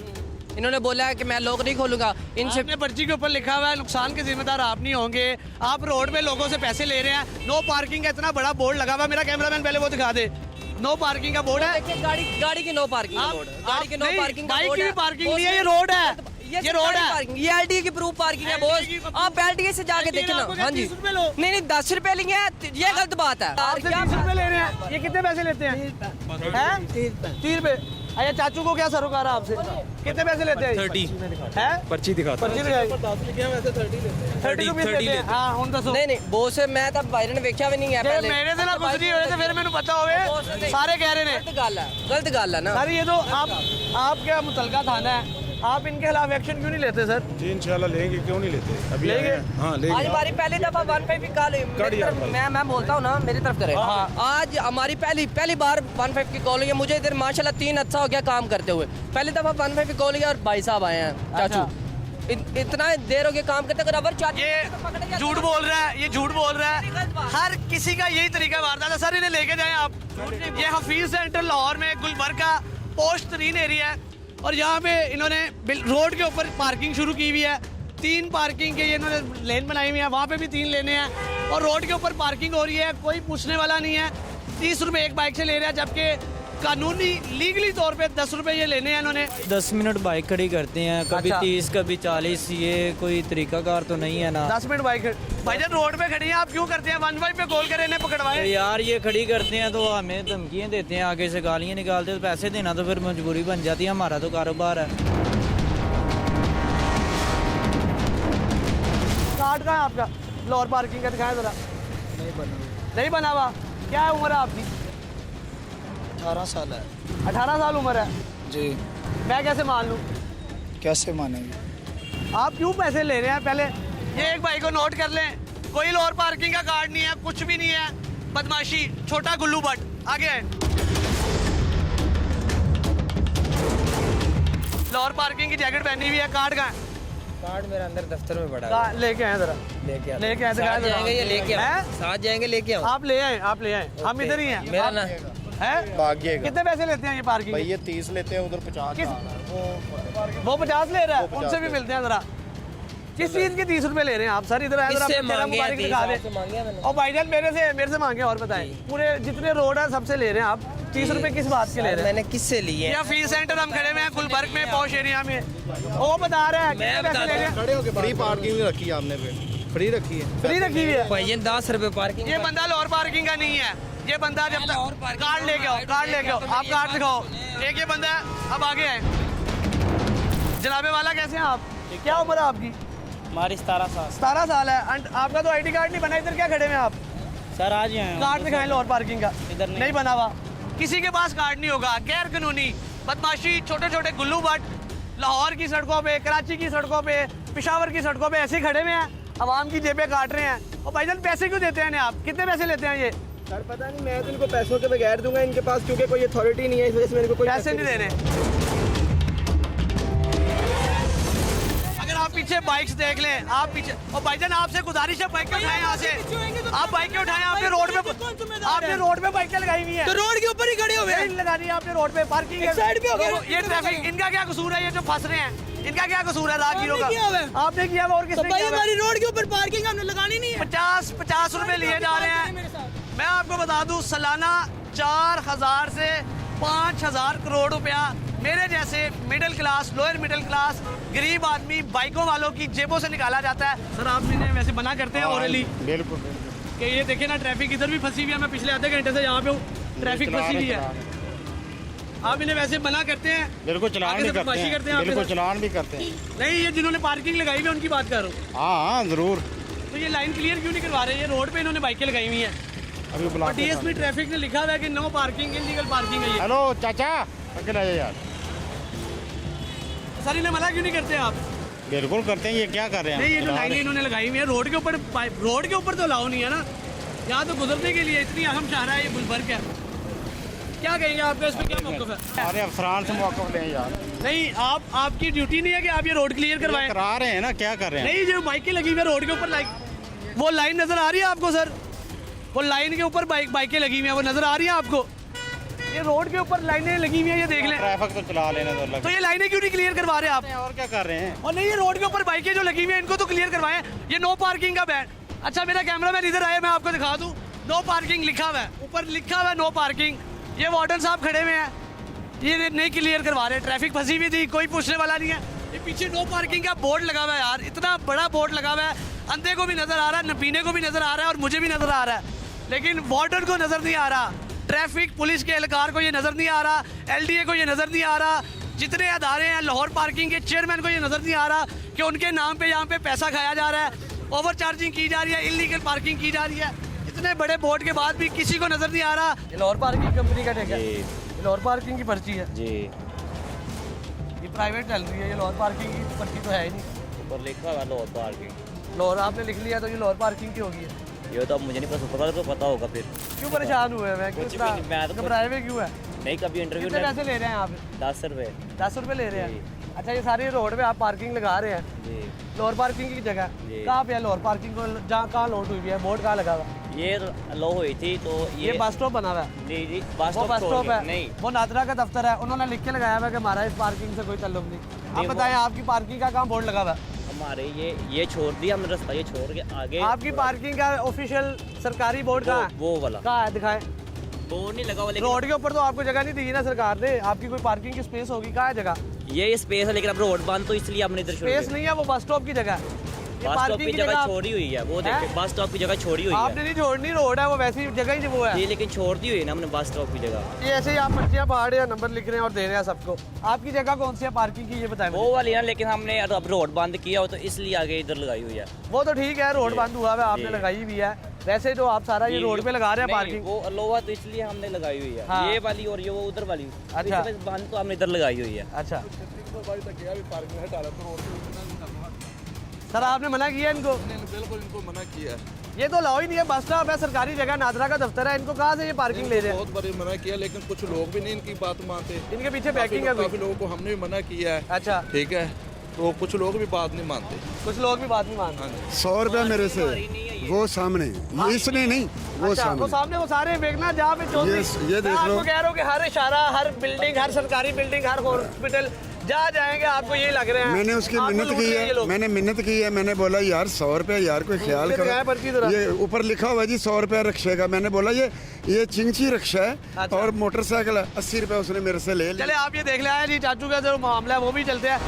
इन्होंने बोला है कि मैं लॉक नहीं खोलूंगा। इनसे आपने पर्ची के ऊपर लिखा हुआ है नुकसान के जिम्मेदार आप नहीं होंगे, आप रोड पे लोगों से पैसे ले रहे हैं। नो पार्किंग का इतना बड़ा बोर्ड लगा हुआ है, मेरा कैमरामैन पहले वो दिखा दे। नो पार्किंग का बोर्ड है। देखिए गाड़ी की नो पार्किंग का बोर्ड है, गाड़ी की नो पार्किंग का बाइक बोर्ड की है। पार्किंग नहीं है, ये रोड है, ये रोड है। पार्किंग, ये LTE की प्रूफ पार्किंग है बॉस, आप LTE से जाके LTE देखना। आपको क्या हाँ जी, 30 रुपए लो? नहीं 10 रुपए लिए हैं, ये गलत बात है। आपसे 30 रुपए ले रहे हैं, ये कितने पैसे लेते हैं? 30 रुपए। अच्छा, चाचू को क्या सरोकार है आपसे? कितने पैसे लेते हैं? 30 है पर्ची दिखाता पर्ची दिखाई 30 रुपए लेते हैं। हाँ, हुन दसो। नहीं बॉस, मैं तो भाई ने देखा भी नहीं है ਜੇ पहले। ਮੇਰੇ ਦੇ ਨਾਲ ਕੁਝ ਨਹੀਂ ਹੋਇਆ ਤੇ ਫਿਰ ਮੈਨੂੰ ਪਤਾ ਹੋਵੇ, ਸਾਰੇ ਕਹਿ ਰਹੇ ਨੇ। गलत गल है ना। सर ये तो आप क्या मुतलका थाना है, आप इनके खिलाफ एक्शन क्यों नहीं लेते सर? जी इंशाल्लाह लेंगे, क्यों नहीं लेते अभी लेंगे? आए हैं। हाँ आज लेंगे हमारी पहली दफा 15 की कॉल कट यार भाई। मैं बोलता हूँ ना, मेरी तरफ करे। आज हमारी पहली बार 15 की कॉल हुई है। मुझे इधर माशाल्लाह 3 अच्छा हो गया काम करते हुए। पहली दफा 15 की कॉल हुई और भाई साहब आए हैं, चाचू इतना देर हो गया काम करते। रबर चाचू ये झूठ बोल रहा है, ये झूठ बोल रहा है। हर किसी का यही तरीका वारदात है। सर इन्हें लेके जाएं आप। ये हफीज सेंटर लाहौर में गुलबर्ग का पोस्ट तरीन एरिया है और यहाँ पे इन्होंने रोड के ऊपर पार्किंग शुरू की हुई है। 3 पार्किंग के ये इन्होंने लेन बनाई हुई है, वहाँ पे भी 3 लेने हैं और रोड के ऊपर पार्किंग हो रही है, कोई पूछने वाला नहीं है। 30 रुपए एक बाइक से ले रहे हैं, जबकि कानूनी लीगली तौर पे 10 रुपए ये लेने हैं इन्होंने। 10 मिनट बाइक खड़ी करते हैं, कभी अच्छा। 30 कभी 40, ये कोई तरीकाकार तो नहीं है ना। 10 मिनट बाइक भाईजान रोड पे खड़ी है, आप क्यों करते हैं? 15 पे कॉल करें, इन्हें तो पकड़वाएं। यार ये खड़ी करते हैं तो हमें धमकियाँ देते हैं, आगे से गालियाँ निकालते हैं, तो पैसे देना तो फिर मजबूरी बन जाती है, हमारा तो कारोबार है। कार्ड कहाँ है आपका? लोअर पार्किंग का दिखाएं जरा। नहीं बना हुआ। क्या है उम्र है आपकी? 18 साल है 18 साल उम्र है जी। मैं कैसे मान लूँ? कैसे मानेंगे? आप क्यों पैसे ले रहे हैं? पहले ये एक भाई को नोट कर लें, कोई लोअर पार्किंग का कार्ड नहीं है, कुछ भी नहीं है, बदमाशी, छोटा गुल्लू भट्ट, आगे आए। लाहौर पार्किंग की जैकेट पहनी हुई है, कार्ड कहाँ है? कार्ड मेरा अंदर दफ्तर में पड़ा है। लेके आए जरा, लेके आए दिखाएं जरा। जाएंगे, ये लेके आओ। हैं? साथ जाएंगे, लेके आओ। आप ले आए, हम इधर ही हैं। मेरा ना है? भागिएगा कितने पैसे लेते हैं ये पार्किंग? ये 30 लेते हैं, उधर 50 वो 50 ले रहा है, उनसे भी मिलते हैं जरा। किस चीज के 30 रुपए ले रहे हैं आप सर? इधर आए जरा, किससे अपना चेहरा मांगे मुबारक हैं? दिखा 30 दें। मांगे हैं मैंने। और भाईजान मेरे से मांगे और बताएं, पूरे जितने रोड है सबसे ले रहे हैं आप 30 रुपए, किस बात के ले रहे हैं? मैंने किससे लिए? या फीस सेंटर हम खड़े हुए हैं गुलबर्ग में, पॉश एरिया में, वो बता रहा है कितने पैसे ले रहे हैं? खड़े होके फ्री पार्किंग रखी है हमने, पे फ्री रखी है। फ्री रखी हुई है। भाई 10 रुपए पार्किंग। ये बंदा लाहौर पार्किंग का नहीं है, ये बंदा जब तक कार्ड लेके आओ, आप कार्ड दिखाओ। एक ये बंदा है, अब आगे आए। जनाबे वाला कैसे हैं आप? क्या उम्र है आपकी? हमारी 17 साल। 17 साल है। आपका तो आईडी कार्ड नहीं बना, इधर क्या खड़े हुए हैं आप? सर आज आए कार्ड दिखाएं लाहौर पार्किंग का। इधर नहीं। नहीं बना हुआ, किसी के पास कार्ड नहीं होगा। गैर कानूनी बदमाशी, छोटे छोटे गुल्लू भट्ट लाहौर की सड़कों पे, कराची की सड़कों पे, पेशावर की सड़कों पे ऐसे खड़े हुए हैं, आवाम की जेबें काट रहे हैं। और भाईजान पैसे क्यों देते हैं इन्हें आप? कितने पैसे लेते हैं ये? सर पता नहीं, मैं तो इनको पैसों के बगैर दूंगा, इनके पास क्योंकि कोई अथॉरिटी नहीं है, इस वजह से मेरे को कोई पैसे नहीं देने। अगर आप पीछे बाइक्स देख लें, आप पीछे, और भाईजान आपसे गुजारिश है बाइक उठाएं यहाँ से, आप बाइक उठाएं। आपने रोड पे बाइकें लगाई हुई है, तो रोड के ऊपर ही खड़े हुए हैं। नहीं लगानी है आपने रोड पे, पार्किंग साइड पे हो गया। ये ट्रैफिक, इनका क्या कसूर है? ये जो फंस रहे हैं, इनका क्या कसूर है राहगीरों का? किया हुआ है। आपने किया हुआ और किसने किया हुआ? रोड के ऊपर पार्किंग हमने लगानी नहीं है। 50 रुपए लिए जा रहे हैं। मैं आपको बता दूं, सालाना 4000 से 5000 करोड़ रुपया मेरे जैसे middle class, lower middle class, गरीब आदमी, बाइकों वालों की जेबों से निकाला जाता है। सर आप इन्हें वैसे मना करते हैं ओरली बिल्कुल कि ये देखे ना, ट्रैफिक इधर भी फंसी हुई है, मैं पिछले आधे घंटे से यहाँ पे हूँ, ट्रैफिक फंसी हुई है। आप इन्हें वैसे मना करते हैं? बिल्कुल चलान आगे भी से करते बदमाशी करते हैं हैं, आपके बिल्कुल साथ? चलान भी करते हैं। नहीं, ये जिन्होंने पार्किंग लगाई हुई है उनकी बात कर रहा हूँ। हाँ जरूर, तो ये लाइन क्लियर क्यों नहीं करवा रहे? ये रोड पे इन्होंने बाइकें लगाई हुई हैं अभी बुला और डीएसपी ट्रैफिक ने लिखा हुआ है कि नो पार्किंग, इलीगल पार्किंग है ये। हेलो चाचा, अकेले आ जाइए यार। सर इन्हें मना क्यों नहीं करते आप? बिल्कुल करते हैं, ये क्या कर रहे हैं? नहीं, ये जो लाइनें इन्होंने लगाई हुई है रोड के ऊपर तो अलाउ नहीं है ना, यहाँ तो गुजरने के लिए। इतनी अहम शहर है ये गुलबर्ग है, क्या कहेंगे आपका इस पर, क्या मौक़िफ़ है? अरे अफसरान से मौक़िफ़ लें यार। नहीं, आपकी ड्यूटी नहीं है कि आप ये रोड क्लियर करवाएं? करा रहे हैं ना, क्या कर रहे हैं? नहीं, जो बाइकें लगी हुई है रोड के ऊपर, वो लाइन नजर आ रही है आपको सर? वो लाइन के ऊपर बाइकें लगी हुई हैं, वो नजर आ रही है आपको? ये रोड के ऊपर लाइनें लगी हुई हैं, ये देख लें। ट्रैफिक तो चला लेने दो। तो ये लाइनें क्यों नहीं क्लियर करवा रहे आप? और क्या कर रहे हैं? और नहीं, ये रोड के ऊपर बाइकें जो लगी हुई हैं इनको तो क्लियर करवाएं। ये नो पार्किंग का बैन। अच्छा मेरा कैमरामैन इधर आया, मैं आपको दिखा दूं, नो पार्किंग लिखा हुआ है, ऊपर लिखा हुआ है नो पार्किंग। ये वार्डन साहब खड़े हुए हैं, ये नहीं क्लियर करवा रहे। ट्रैफिक फंसी हुई थी, कोई पूछने वाला नहीं है। ये पीछे नो पार्किंग का बोर्ड लगा हुआ है यार, इतना बड़ा बोर्ड लगा हुआ है, अंधे को भी नजर आ रहा है, नपीने को भी नजर आ रहा है और मुझे भी नजर आ रहा है, लेकिन वार्डन को नजर नहीं आ रहा, ट्रैफिक पुलिस के एहलकार को ये नजर नहीं आ रहा, एलडीए को ये नजर नहीं आ रहा, जितने अदारे हैं लाहौर पार्किंग के चेयरमैन को ये नजर नहीं आ रहा कि उनके नाम पे यहाँ पे पैसा खाया जा रहा है, ओवर चार्जिंग की जा रही है, इलीगल पार्किंग की जा रही है। इतने बड़े बोर्ड के बाद भी किसी को नजर नहीं आ रहा। ये लाहौर पार्किंग कंपनी का ठेका है, ये लाहौर पार्किंग की पर्ची है जी, ये प्राइवेट चल रही है, ये लाहौर पार्किंग की पर्ची तो है ही नहीं। ऊपर लिखा हुआ लाहौर पार्किंग। लाहौर आपने लिख लिया तो ये लाहौर पार्किंग की होगी। ये तो मुझे नहीं पता, तो पता होगा फिर। क्यों परेशान हुए हैं? कुछ भी नहीं, मैं तो घबराए हुए क्यों है? नहीं, कभी इंटरव्यू कितने पैसे ले रहे हैं आप? 10 रुपए। 10 रुपए ले रहे हैं। अच्छा, ये सारी रोड पे आप पार्किंग लगा रहे हैं, जी लाहौर पार्किंग की जगह जी। कहाँ पे है लाहौर पार्किंग को? जहाँ कहाँ लोड हुई है, बोर्ड कहाँ लगा हुआ? ये लो हुई थी तो ये बस स्टॉप बना हुआ है। जी जी, वो बस स्टॉप है, नहीं, वो नादरा का दफ्तर है, उन्होंने लिख के लगाया हुआ है कि हमारा इस पार्किंग से कोई ताल्लुक नहीं। आप बताएं आपकी पार्किंग का कहाँ बोर्ड लगा हुआ है? हमारे ये छोड़ दिया हमने रास्ता, ये छोड़ के आगे आपकी पार्किंग का ऑफिशियल सरकारी बोर्ड कहाँ है? वो वाला कहाँ है, दिखाएं। बोर्ड नहीं लगा हुआ, लेकिन रोड के ऊपर तो आपको जगह नहीं दी ना सरकार ने, आपकी कोई पार्किंग की स्पेस होगी, कहाँ है जगह? ये स्पेस है, लेकिन अब रोड बंद तो इसलिए हमने इधर स्पेस नहीं है, वो बस स्टॉप की जगह है। ये बस स्टॉप पार्किंग की जगह छोड़ी हुई है, वो देखिए बस स्टॉप की जगह छोड़ी हुई आपने है। नहीं छोड़नी, रोड है वो, वैसी जगह ही वो है ये, लेकिन छोड़ दी हुई है ना हमने बस स्टॉप की जगह। ये ऐसे ही आप पर्चियाँ फाड़ रहे हैं, नंबर लिख रहे हैं और दे रहे हैं सबको। आपकी जगह कौन सी है पार्किंग की, ये बताएं वो मुझे। वाली ना, लेकिन हमने अब रोड बंद किया हो तो इसलिए आगे इधर लगाई हुई है। वो तो ठीक है, रोड बंद हुआ है, आपने जी। लगाई हुई है, वैसे तो आप सारा ये रोड पे लगा रहे हैं नहीं, पार्किंग। वो लोहा तो इसलिए हमने लगाई हुई है, हाँ। ये वाली और ये वो उधर वाली। अच्छा। बंद तो हमने इधर लगाई हुई है। अच्छा सर, आपने मना किया इनको? बिल्कुल इनको मना किया। ये तो लाओ ही नहीं है, बस स्टॉप है, सरकारी जगह, नादरा का दफ्तर है, इनको कहाँ से ये पार्किंग ले रहे हैं? बहुत बड़ी मना किया, लेकिन कुछ लोग भी नहीं इनकी बात मानते। इनके पीछे बैकिंग है काफी लोगों को हमने भी मना किया है। अच्छा, ठीक है, तो कुछ लोग भी बात नहीं मानते। कुछ लोग भी बात नहीं मानते। 100 रुपया मेरे से, वो सामने, इसने नहीं, वो अच्छा, वो सामने वो सारे देखना जहाँ पे ये देख लो। आपको कह रहा हूँ कि हर इशारा, हर बिल्डिंग, हर सरकारी बिल्डिंग, हर हॉस्पिटल जहाँ जाएंगे आपको यही लग रहे हैं। मैंने उसकी मिन्नत की है, मैंने मिन्नत की है, मैंने बोला यार 100 रुपया यार कोई ख्याल करो। ये ऊपर लिखा हुआ है जी 100 रुपया रिक्शे का। मैंने बोला ये चिंची रिक्शा है। अच्छा। और मोटरसाइकिल 80 रुपया उसने मेरे से ले लिया। चले आप ये देख ले आए जी, चाचू का जो मामला है वो भी चलते हैं।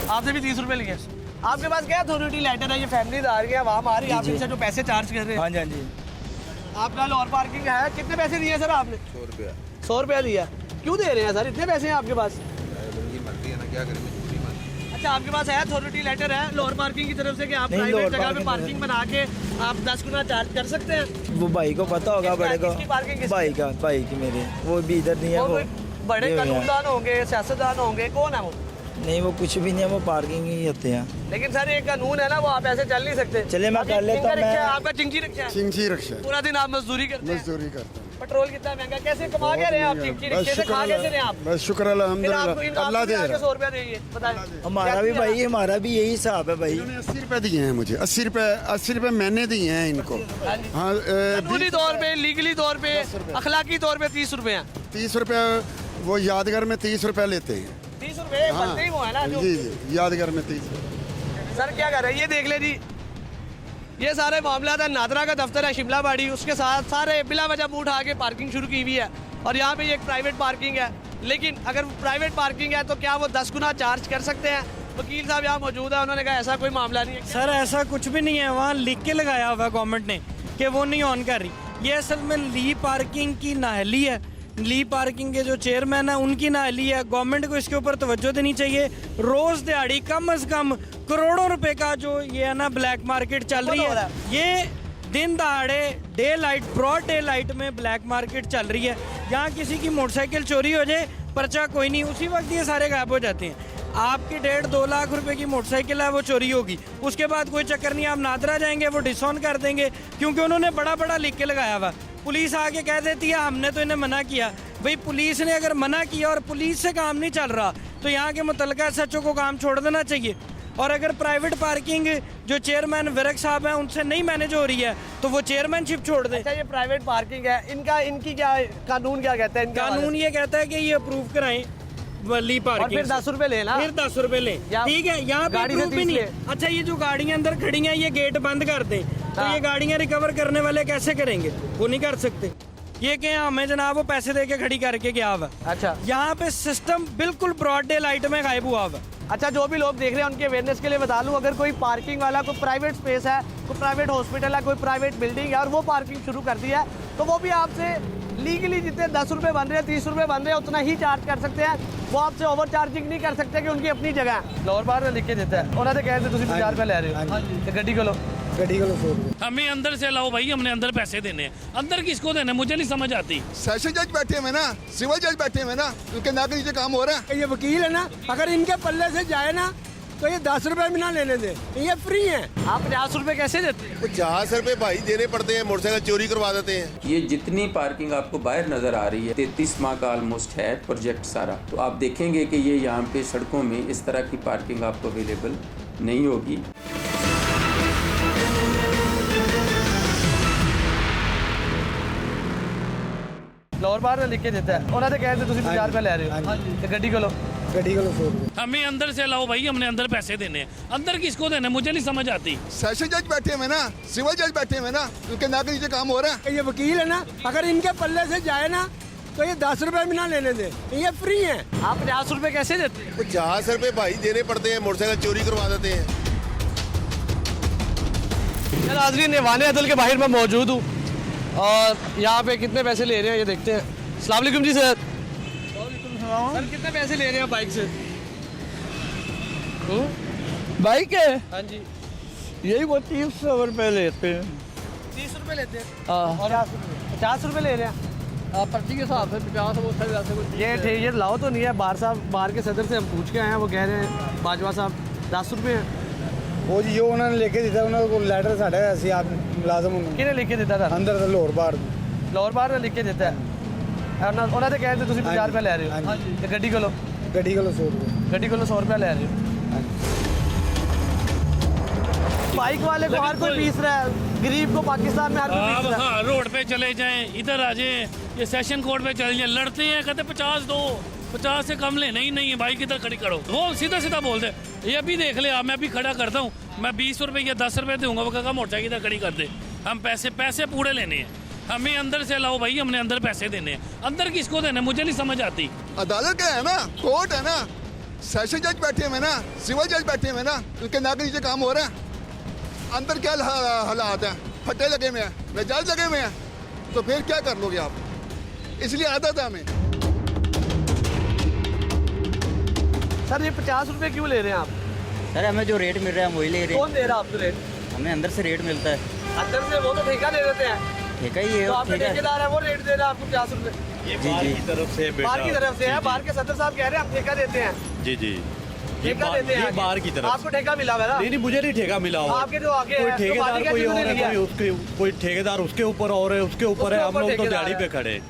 आपसे भी 30 रुपये लिए। आपके पास क्या अथॉरिटी लेटर है? ये फैमिली आ रही है, वहाँ आ रही है, आप इनसे जो पैसे चार्ज कर रहे हैं। हाँ जी, हाँ जी। आपका और पार्किंग है, कितने पैसे दिए सर आपने? 100 रुपया। 100 रुपया दिया। क्यों दे रहे हैं सर, इतने पैसे हैं आपके पास? उनकी मर्जी है ना, क्या करें, मजबूरी में। अच्छा, आपके पास है अथॉरिटी लेटर है लोअर पार्किंग की तरफ से कि आप प्राइवेट जगह पे पार्किंग बना के आप 10 गुना चार्ज कर सकते हैं? वो भाई को पता होगा, बड़े को। पार्किंग भाई की मेरे, वो भी इधर नहीं है। वो बड़े कानूनदान होंगे, सियासतदान होंगे, कौन है वो? नहीं, वो कुछ भी नहीं है, वो पार्किंग ही होते हैं। लेकिन सर एक कानून है ना, वो आप ऐसे चल नहीं सकते। चलिए मैं कर लेता हूँ। आपका चिंची रिक्शा है? चिंची रिक्शा, पूरा दिन आप मजदूरी करते हैं? मजदूरी करता हूँ। पेट्रोल कितना महंगा, कैसे कमा के रहे हैं आप चिंची रिक्शे से? खा कैसे रहे हैं आप? बस शुक्र अल्हम्दुलिल्लाह, अल्लाह दे रहा है। 100 रुपया देंगे, बताएं। हमारा भी भाई, हमारा भी यही हिसाब है भाई। इन्होंने 80 रुपए दिए हैं मुझे, 80 रुपए मैंने दिए हैं इनको। हाँ, कानूनी तौर पे, लीगली तौर पे, अखलाकी तौर पे 30 रुपए हैं। 30 रुपए वो यादगार में 30 रुपए लेते हैं। 30 रुपए बनते ही वो है ना जो। जी, यादगार में 30। सर क्या कर रहे हैं, ये देख ले जी, ये सारे मामला है। नादरा का दफ्तर है शिमला बाड़ी, उसके साथ सारे बिला वजह मुंह उठा के पार्किंग शुरू की हुई है। और यहाँ पे ये एक प्राइवेट पार्किंग है, लेकिन अगर प्राइवेट पार्किंग है तो क्या वो 10 गुना चार्ज कर सकते हैं? वकील साहब यहाँ मौजूद है, उन्होंने कहा ऐसा कोई मामला नहीं है। सर ऐसा कुछ भी नहीं है, वहाँ लिख के लगाया हुआ है गवर्नमेंट ने कि वो नहीं ऑन कर रही। ये असल में ली पार्किंग की नाअहली है। ली पार्किंग के जो चेयरमैन है उनकी नाअहली है। गवर्नमेंट को इसके ऊपर तवज्जो देनी चाहिए। रोज़ दिहाड़ी कम से कम करोड़ों रुपए का जो ये है ना ब्लैक मार्केट चल रही है, ये दिन दहाड़े daylight, broad daylight में ब्लैक मार्केट चल रही है। यहाँ किसी की मोटरसाइकिल चोरी हो जाए, पर्चा कोई नहीं, उसी वक्त ये सारे गायब हो जाते हैं। आपकी 1.5-2 लाख रुपए की मोटरसाइकिल है, वो चोरी होगी, उसके बाद कोई चक्कर नहीं, आप नादरा जाएंगे वो डिसऑन कर देंगे, क्योंकि उन्होंने बड़ा बड़ा लिख के लगाया हुआ। पुलिस आके कह देती है हमने तो इन्हें मना किया। भाई पुलिस ने अगर मना किया और पुलिस से काम नहीं चल रहा तो यहाँ के मुतल्लिका SHO को काम छोड़ देना चाहिए। और अगर प्राइवेट पार्किंग जो चेयरमैन विरक साहब हैं उनसे नहीं मैनेज हो रही है तो वो चेयरमैनशिप छोड़ दे। अच्छा, ये प्राइवेट पार्किंग है, इनकी क्या कानून क्या कहता है? कानून ये कहता है कि ये अप्रूव कराएं ली पार्किंग, और फिर 10 रुपए लेना, फिर 10 रुपए लें, ठीक है। यहाँ पे गाड़ी से proof भी 30 नहीं है। अच्छा, ये जो गाड़ियाँ अंदर खड़ी हैं ये गेट बंद कर दें तो ये गाड़ियाँ रिकवर करने वाले कैसे करेंगे? वो नहीं कर सकते। ये क्या हमें जनाब वो पैसे दे के खड़ी करके गया हुआ। अच्छा, यहाँ पे सिस्टम बिल्कुल ब्रॉड डे लाइट में गायब हुआ हुआ। अच्छा, जो भी लोग देख रहे हैं उनके अवेयरनेस के लिए बता लूँ, अगर कोई पार्किंग वाला, कोई प्राइवेट स्पेस है, कोई प्राइवेट हॉस्पिटल है, कोई प्राइवेट बिल्डिंग है और वो पार्किंग शुरू कर दी है तो वो भी आपसे लीगली जितने 10 रुपये बन रहे हैं, 30 रुपये बन रहे हैं, उतना ही चार्ज कर सकते हैं। वो आपसे ओवर चार्जिंग नहीं कर सकते कि उनकी अपनी जगह है। लोअर बार लिख के देता है, उन्होंने कहते तुम 50 रुपये ले रहे हो, तो गड्डी को लो, गड्डी को 100 रुपये। हमें अंदर से लाओ भाई, हमने अंदर पैसे देने हैं। अंदर किसको देने मुझे नहीं समझ आती। सेशन जज बैठे हुए ना, सिविल जज बैठे हुए ना, उनके नाक नीचे काम हो रहा है। ये वकील है ना, अगर इनके पल्ले से जाए ना तो ये 10 रुपए भी ना लेने दे, ये फ्री है। आप 50 रुपये कैसे देते हैं? 50 रुपए भाई देने पड़ते हैं, मोटरसाइकिल चोरी करवा देते हैं। ये जितनी पार्किंग आपको बाहर नज़र आ रही है 33 माह का ऑलमोस्ट है प्रोजेक्ट सारा, तो आप देखेंगे कि ये यहाँ पे सड़कों में इस तरह की पार्किंग आपको अवेलेबल नहीं होगी। लोअर बार लिख के देता है, उन्होंने कहते तुम 50 रुपये ले रहे हो, तो गड्डी को लो, गड्डी को 100 रुपये। हमें अंदर से लाओ भाई, हमने अंदर पैसे देने हैं। अंदर किसको देने मुझे नहीं समझ आती। सेशन जज बैठे हुए ना, सिविल जज बैठे हुए ना, उनके नाक नीचे काम हो रहा है। ये वकील है ना, अगर इनके पल्ले से जाए ना तो ये 10 रुपए भी ना लेने दे, ये फ्री है। आप 50 रुपये कैसे देते हैं? 50 रुपए भाई देने पड़ते हैं, मोटरसाइकिल चोरी करवा देते हैं। नाज़रीन, नेवाने अदल के बाहर मैं मौजूद हूँ और यहाँ पे कितने पैसे ले रहे हैं ये देखते हैं। अस्सलाम वालेकुम जी सर। सर कितने पैसे ले रहे हैं बाइक से? बाइक है, हाँ जी, यही वो 30 रुपए लेते हैं। 30 रुपये लेते हैं और 50 रुपये ले रहे हैं पर्ची के हिसाब से 50 वो वैसे कुछ। ये लाओ तो नहीं है। बाहर साहब, बाहर के सदर से हम पूछ के आए हैं, वो कह रहे हैं बाजवा साहब 10 रुपये हैं। ਉਹ ਜੀ ਜੋ ਉਹਨਾਂ ਨੇ ਲਿਖ ਕੇ ਦਿੱਤਾ ਉਹਨਾਂ ਕੋਲ ਲੈਟਰ ਸਾਡਾ ਅਸੀਂ ਆਪ ਮੁਲਾਜ਼ਮ ਨੂੰ ਕਿਹਨੇ ਲਿਖ ਕੇ ਦਿੱਤਾ ਤੁਹਾਨੂੰ? ਅੰਦਰ ਲਾਹੌਰ ਬਾਹਰ ਲਾਹੌਰ ਬਾਹਰ ਨੇ ਲਿਖ ਕੇ ਦਿੱਤਾ ਹੈ। ਉਹਨਾਂ ਦੇ ਕਹਿੰਦੇ ਤੁਸੀਂ 50 ਰੁਪਏ ਲੈ ਰਹੇ ਹੋ ਤੇ ਗੱਡੀ ਕੋਲੋਂ 100 रुपये ਗੱਡੀ ਕੋਲੋਂ 100 रुपया ले रहे हो। बाइक वाले को हर कोई पीस रहा है, गरीब को पाकिस्तान में हर कोई पीस रहा है। हाँ, रोड पे चले जाएं, इधर आ जाएं, ये सेशन कोर्ट पे चले जाएं, लड़ते हैं, कहते 50 दो, 50 से कम लेना ही नहीं है, बाइक इधर खड़ी करो। वो सीधा सीधा बोलते ये अभी देख ले आप, मैं अभी खड़ा करता हूँ, मैं 20 रुपये या 10 रुपये दूंगा, वो कहा मोटरसाइकिल इधर खड़ी कर दे। हम पैसे पूरे लेने हैं, हमें अंदर से लाओ भाई, हमने अंदर पैसे देने हैं। अंदर किसको देने मुझे नहीं समझ आती। अदालत का है ना, कोर्ट है ना, सेशन जज बैठे हुए ना, सिविल जज बैठे हुए ना, उनके नाक के नीचे काम हो रहा है। अंदर क्या हालात हैं, फट्टे लगे हुए हैं, मिजाज लगे हुए हैं, तो फिर क्या कर लोगे आप? इसलिए आदत है हमें। सर ये 50 रुपए क्यों ले रहे हैं आप? सर हमें जो रेट मिल रहा है हम वही ले रहे कौन दे रहा है आपको रेट? हैं, हमें अंदर से रेट मिलता है। अंदर से वो तो ठेका दे देते हैं, ठीक है ये तो आपका ठीक है। ठेकेदार है वो रेट दे रहा है आपको 50 रुपए। जी जी तरफ से बाहर की तरफ से है, बाहर के सदर साहब कह रहे हैं हम ठेका देते हैं। जी जी ठेका देते हैं बाहर की तरफ आपको ठेका मिला हुआ है ना? नहीं मुझे नहीं ठेका मिला हुआ। आपके जो आगे कोई है, तो ठेकेदार बाकी कोई कैसे और मिलेगी? है, कोई ठेकेदार उसके ऊपर और है, उसके ऊपर है, हम लोग तो दिहाड़ी पे खड़े हैं।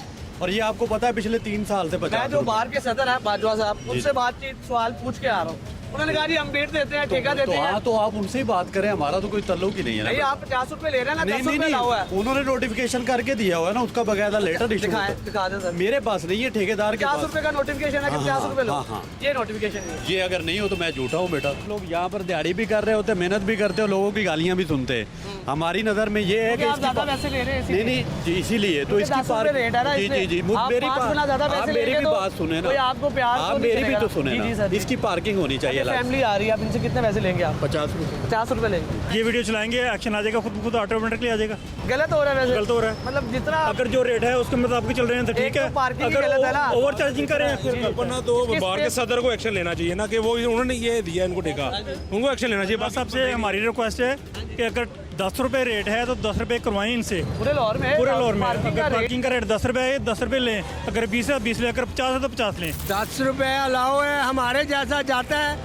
और ये आपको पता है पिछले 3 साल से 50 मैं जो बाहर के सदर है बाजवा साहब उनसे बातचीत सवाल पूछ के आ रहा हूँ, उन्होंने कहा जी हम बेट देते हैं, ठेका देते हैं। तो आप उनसे ही बात करें, हमारा तो कोई ताल्लुक ही नहीं है नहीं ना। आप 50 रुपए ले रहे हैं ना, नहीं 10 नहीं रुपए ला हुआ है। नहीं, उन्होंने नोटिफिकेशन करके दिया हुआ है ना, उसका बकायदा लेटर इशू दिखाएं, दिखा दें सर। मेरे पास नहीं है, ठेकेदार के 50 पास। रुपए का नोटिफिकेशन है कि हाँ, 50 रुपए लो, हाँ, हाँ। ये नोटिफिकेशन है। ये अगर नहीं हो तो मैं झूठा हूँ बेटा। लोग यहाँ पर दिहाड़ी भी कर रहे होते, मेहनत भी करते हो, लोगों की गालियाँ भी सुनते हैं। हमारी नज़र में ये है कि आप ज्यादा पैसे ले रहे हैं नहीं नहीं जी इसीलिए तो इसकी 10 रुपए रेट है ना, जी जी जी आप मेरी 5 गुना ज्यादा आप पैसे मेरी लेंगे भी तो बात सुने ना, कोई आपको प्यार आप तो नहीं मेरी भी करेगा। तो सुने जी, जी, ना, सर, जी। इसकी पार्किंग होनी चाहिए अलग। फैमिली आ रही है, आप इनसे कितने पैसे लेंगे आप? 50 रुपये 50 रुपए लेंगे। ये वीडियो चलाएंगे, एक्शन आ जाएगा, खुद ऑटोमेटिकली आ जाएगा। गलत हो रहा है वैसे, गलत हो रहा है। मतलब जितना अगर जो रेट है उसके मुताबिक चल रहे हैं तो ठीक है, पार्किंग अगर गलत है ना, ओवर चार्जिंग कर रहे हैं फिर अपना तो बाहर के सदर को एक्शन लेना चाहिए ना, कि वो उन्होंने ये दिया इनको ठेका, उनको एक्शन लेना चाहिए। बस आपसे हमारी रिक्वेस्ट है कि अगर 10 रुपए रेट है तो 10 रुपए करवाएं इनसे पूरे लाहौर में पूरे लाहौर में। पार्किंग का अगर रेट पार्किंग का रेट 10 रुपए है 10 रुपए लें, अगर 20 है 20 लें, अगर 50 है तो 50 लें। 10 रुपये अलाउ है, हमारे जैसा जाता है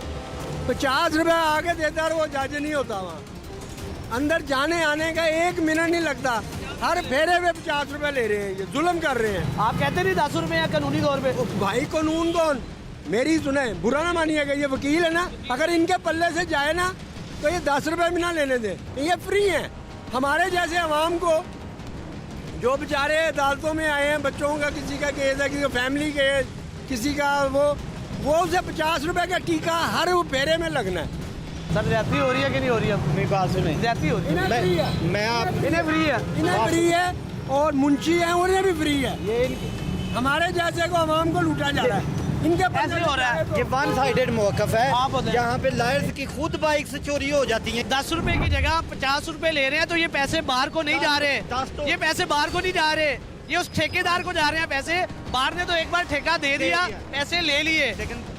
50 रुपये आगे देता है, वो जज नहीं होता वहाँ। अंदर जाने आने का 1 मिनट नहीं लगता, हर फेरे में 50 रुपये ले रहे हैं, ये जुल्म कर रहे हैं। आप कहते नहीं 10 रुपए या कानूनी तौर पे? भाई कानून कौन, मेरी सुने, बुरा ना मानिएगा, ये वकील है ना, अगर इनके पल्ले से जाए ना तो ये 10 रुपये भी ना लेने दे, ये फ्री हैं। हमारे जैसे आवाम को जो बेचारे अदालतों में आए हैं, बच्चों का किसी का केस है, किसी का फैमिली केस, किसी का वो उसे 50 रुपये का टीका हर फेरे में लगना है। सर ज्यादती हो रही है कि नहीं हो रही है? मेरी बात सुने, ज्यादती हो रही है। इन्हें फ्री है, मैं आप इन्हें फ्री है, इन्हें फ्री है, और मुंशी हैं उन्हें भी फ्री है। ये हमारे जैसे को आवाम को लूटा जा रहा है, इनके ऐसे हो रहा है। ये वन साइडेड मौकफ है, आप बताएं। यहाँ पे लायर्स की खुद बाइक से चोरी हो जाती है। 10 रुपए की जगह 50 रुपए ले रहे हैं, तो ये पैसे बाहर को नहीं जा रहे, ये पैसे बाहर को नहीं जा रहे, ये उस ठेकेदार को जा रहे हैं पैसे। बाहर ने तो एक बार ठेका दे दिया, पैसे ले लिए।